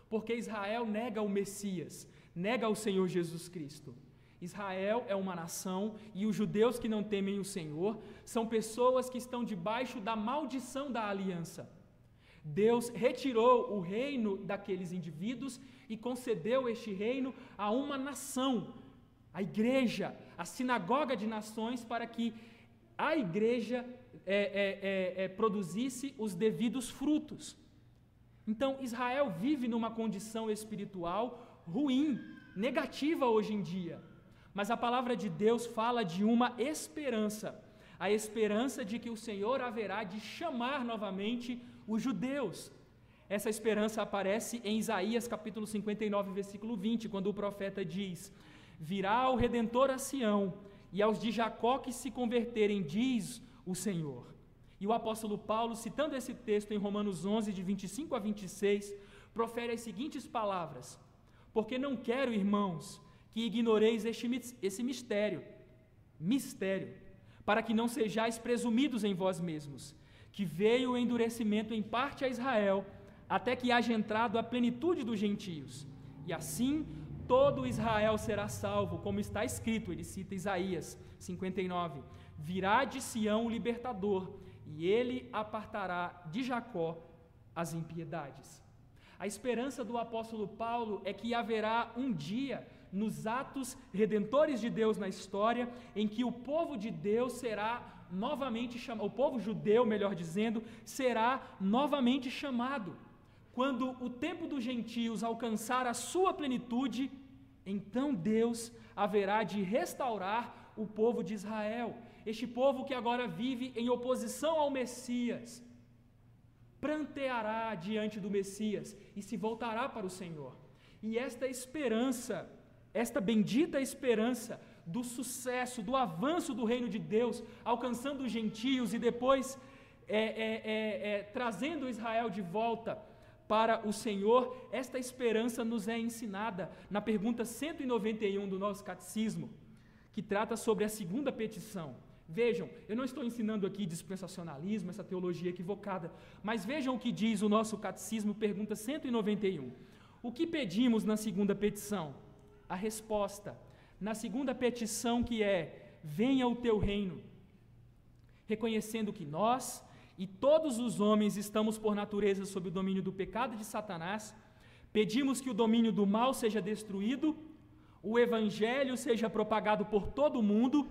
Porque Israel nega o Messias, nega o Senhor Jesus Cristo. Israel é uma nação e os judeus que não temem o Senhor são pessoas que estão debaixo da maldição da aliança. Deus retirou o reino daqueles indivíduos e concedeu este reino a uma nação, a igreja, a sinagoga de nações, para que a igreja produzisse os devidos frutos. Então, Israel vive numa condição espiritual ruim, negativa hoje em dia. Mas a palavra de Deus fala de uma esperança, a esperança de que o Senhor haverá de chamar novamente os judeus. Essa esperança aparece em Isaías capítulo 59, versículo 20, quando o profeta diz, virá o Redentor a Sião, e aos de Jacó que se converterem, diz o Senhor. E o apóstolo Paulo, citando esse texto em Romanos 11, de 25 a 26, profere as seguintes palavras, porque não quero, irmãos, que ignoreis esse mistério, para que não sejais presumidos em vós mesmos, que veio o endurecimento em parte a Israel, até que haja entrado a plenitude dos gentios, e assim todo Israel será salvo, como está escrito, ele cita Isaías 59, virá de Sião o libertador, e ele apartará de Jacó as impiedades. A esperança do apóstolo Paulo é que haverá um dia, nos atos redentores de Deus na história, em que o povo de Deus será novamente chamado, o povo judeu, melhor dizendo, será novamente chamado. Quando o tempo dos gentios alcançar a sua plenitude, então Deus haverá de restaurar o povo de Israel, este povo que agora vive em oposição ao Messias, pranteará diante do Messias e se voltará para o Senhor. E esta esperança, esta bendita esperança do sucesso, do avanço do reino de Deus, alcançando os gentios e depois trazendo Israel de volta para o Senhor, esta esperança nos é ensinada na pergunta 191 do nosso catecismo, que trata sobre a segunda petição. Vejam, eu não estou ensinando aqui dispensacionalismo, essa teologia equivocada, mas vejam o que diz o nosso catecismo, pergunta 191. O que pedimos na segunda petição? A resposta, na segunda petição, que é, venha o teu reino, reconhecendo que nós e todos os homens estamos por natureza sob o domínio do pecado de Satanás, pedimos que o domínio do mal seja destruído, o evangelho seja propagado por todo o mundo,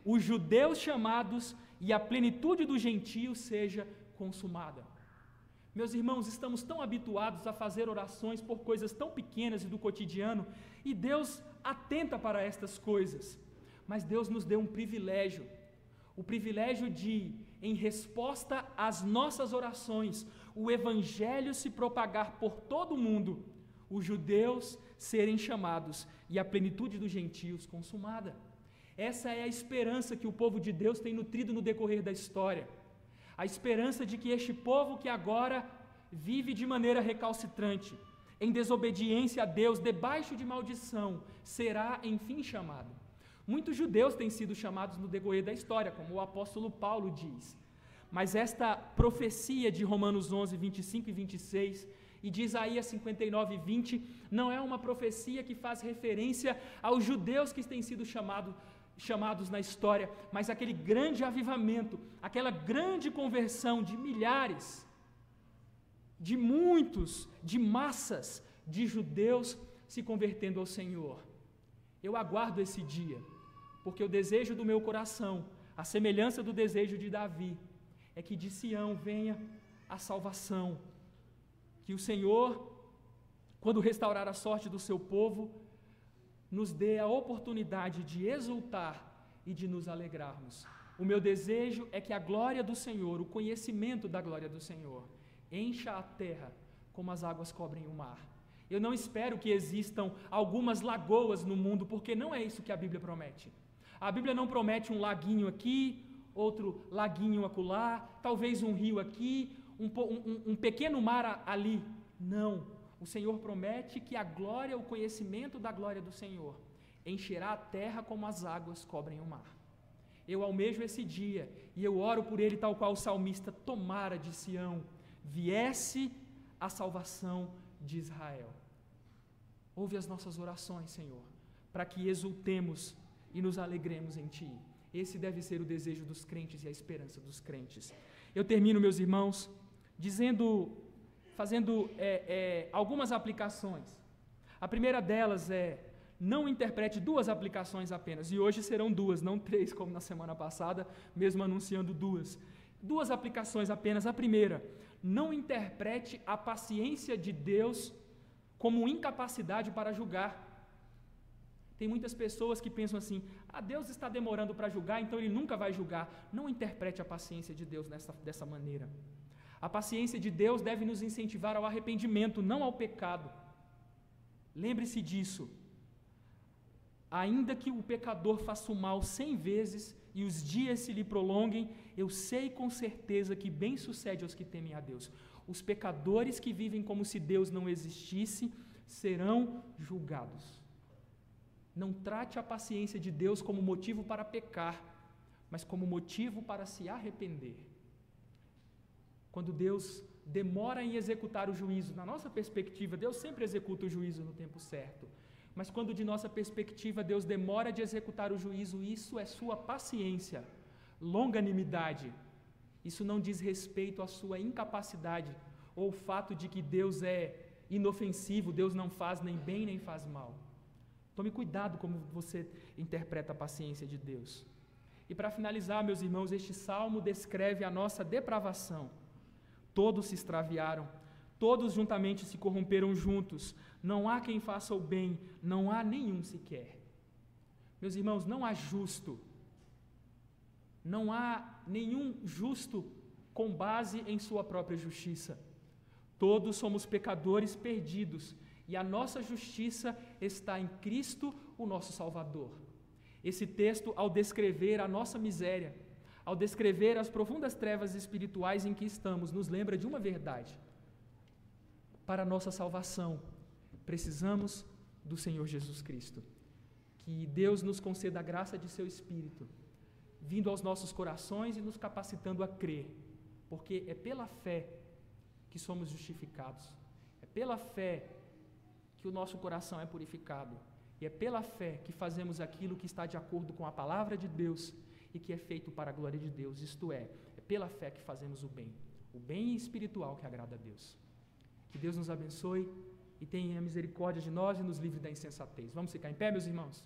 os judeus chamados e a plenitude dos gentios seja consumada. Meus irmãos, estamos tão habituados a fazer orações por coisas tão pequenas e do cotidiano, e Deus atenta para estas coisas, mas Deus nos deu um privilégio, o privilégio de, em resposta às nossas orações, o evangelho se propagar por todo o mundo, os judeus serem chamados e a plenitude dos gentios consumada. Essa é a esperança que o povo de Deus tem nutrido no decorrer da história. A esperança de que este povo que agora vive de maneira recalcitrante, em desobediência a Deus, debaixo de maldição, será enfim chamado. Muitos judeus têm sido chamados no decorrer da história, como o apóstolo Paulo diz. Mas esta profecia de Romanos 11, 25 e 26 e de Isaías 59, 20, não é uma profecia que faz referência aos judeus que têm sido chamados na história, mas aquele grande avivamento, aquela grande conversão de milhares, de muitos, de massas de judeus se convertendo ao Senhor. Eu aguardo esse dia, porque o desejo do meu coração, a semelhança do desejo de Davi, é que de Sião venha a salvação, que o Senhor, quando restaurar a sorte do seu povo, nos dê a oportunidade de exultar e de nos alegrarmos. O meu desejo é que a glória do Senhor, o conhecimento da glória do Senhor, encha a terra como as águas cobrem o mar. Eu não espero que existam algumas lagoas no mundo, porque não é isso que a Bíblia promete. A Bíblia não promete um laguinho aqui, outro laguinho acolá, talvez um rio aqui, um pequeno mar ali. Não. O Senhor promete que a glória, o conhecimento da glória do Senhor, encherá a terra como as águas cobrem o mar. Eu almejo esse dia, e eu oro por ele tal qual o salmista: tomara de Sião viesse a salvação de Israel. Ouve as nossas orações, Senhor, para que exultemos e nos alegremos em Ti. Esse deve ser o desejo dos crentes e a esperança dos crentes. Eu termino, meus irmãos, fazendo algumas aplicações. A primeira delas é: não interprete duas aplicações apenas, e hoje serão duas, não três, como na semana passada, mesmo anunciando duas. Duas aplicações apenas. A primeira: não interprete a paciência de Deus como incapacidade para julgar. Tem muitas pessoas que pensam assim: Deus está demorando para julgar, então Ele nunca vai julgar. Não interprete a paciência de Deus dessa maneira. A paciência de Deus deve nos incentivar ao arrependimento, não ao pecado. Lembre-se disso. Ainda que o pecador faça o mal 100 vezes e os dias se lhe prolonguem, eu sei com certeza que bem sucede aos que temem a Deus. Os pecadores que vivem como se Deus não existisse serão julgados. Não trate a paciência de Deus como motivo para pecar, mas como motivo para se arrepender. Quando Deus demora em executar o juízo, na nossa perspectiva, Deus sempre executa o juízo no tempo certo. Mas quando de nossa perspectiva Deus demora de executar o juízo, isso é sua paciência, longanimidade. Isso não diz respeito à sua incapacidade, ou o fato de que Deus é inofensivo, Deus não faz nem bem nem faz mal. Tome cuidado como você interpreta a paciência de Deus. E para finalizar, meus irmãos, este salmo descreve a nossa depravação. Todos se extraviaram, todos juntamente se corromperam juntos. Não há quem faça o bem, não há nenhum sequer. Meus irmãos, não há justo. Não há nenhum justo com base em sua própria justiça. Todos somos pecadores perdidos, e a nossa justiça está em Cristo, o nosso Salvador. Esse texto, ao descrever a nossa miséria, ao descrever as profundas trevas espirituais em que estamos, nos lembra de uma verdade. Para a nossa salvação, precisamos do Senhor Jesus Cristo. Que Deus nos conceda a graça de seu Espírito, vindo aos nossos corações e nos capacitando a crer, porque é pela fé que somos justificados, é pela fé que o nosso coração é purificado, e é pela fé que fazemos aquilo que está de acordo com a palavra de Deus e que é feito para a glória de Deus, isto é pela fé que fazemos o bem espiritual que agrada a Deus. Que Deus nos abençoe e tenha misericórdia de nós e nos livre da insensatez. Vamos ficar em pé, meus irmãos?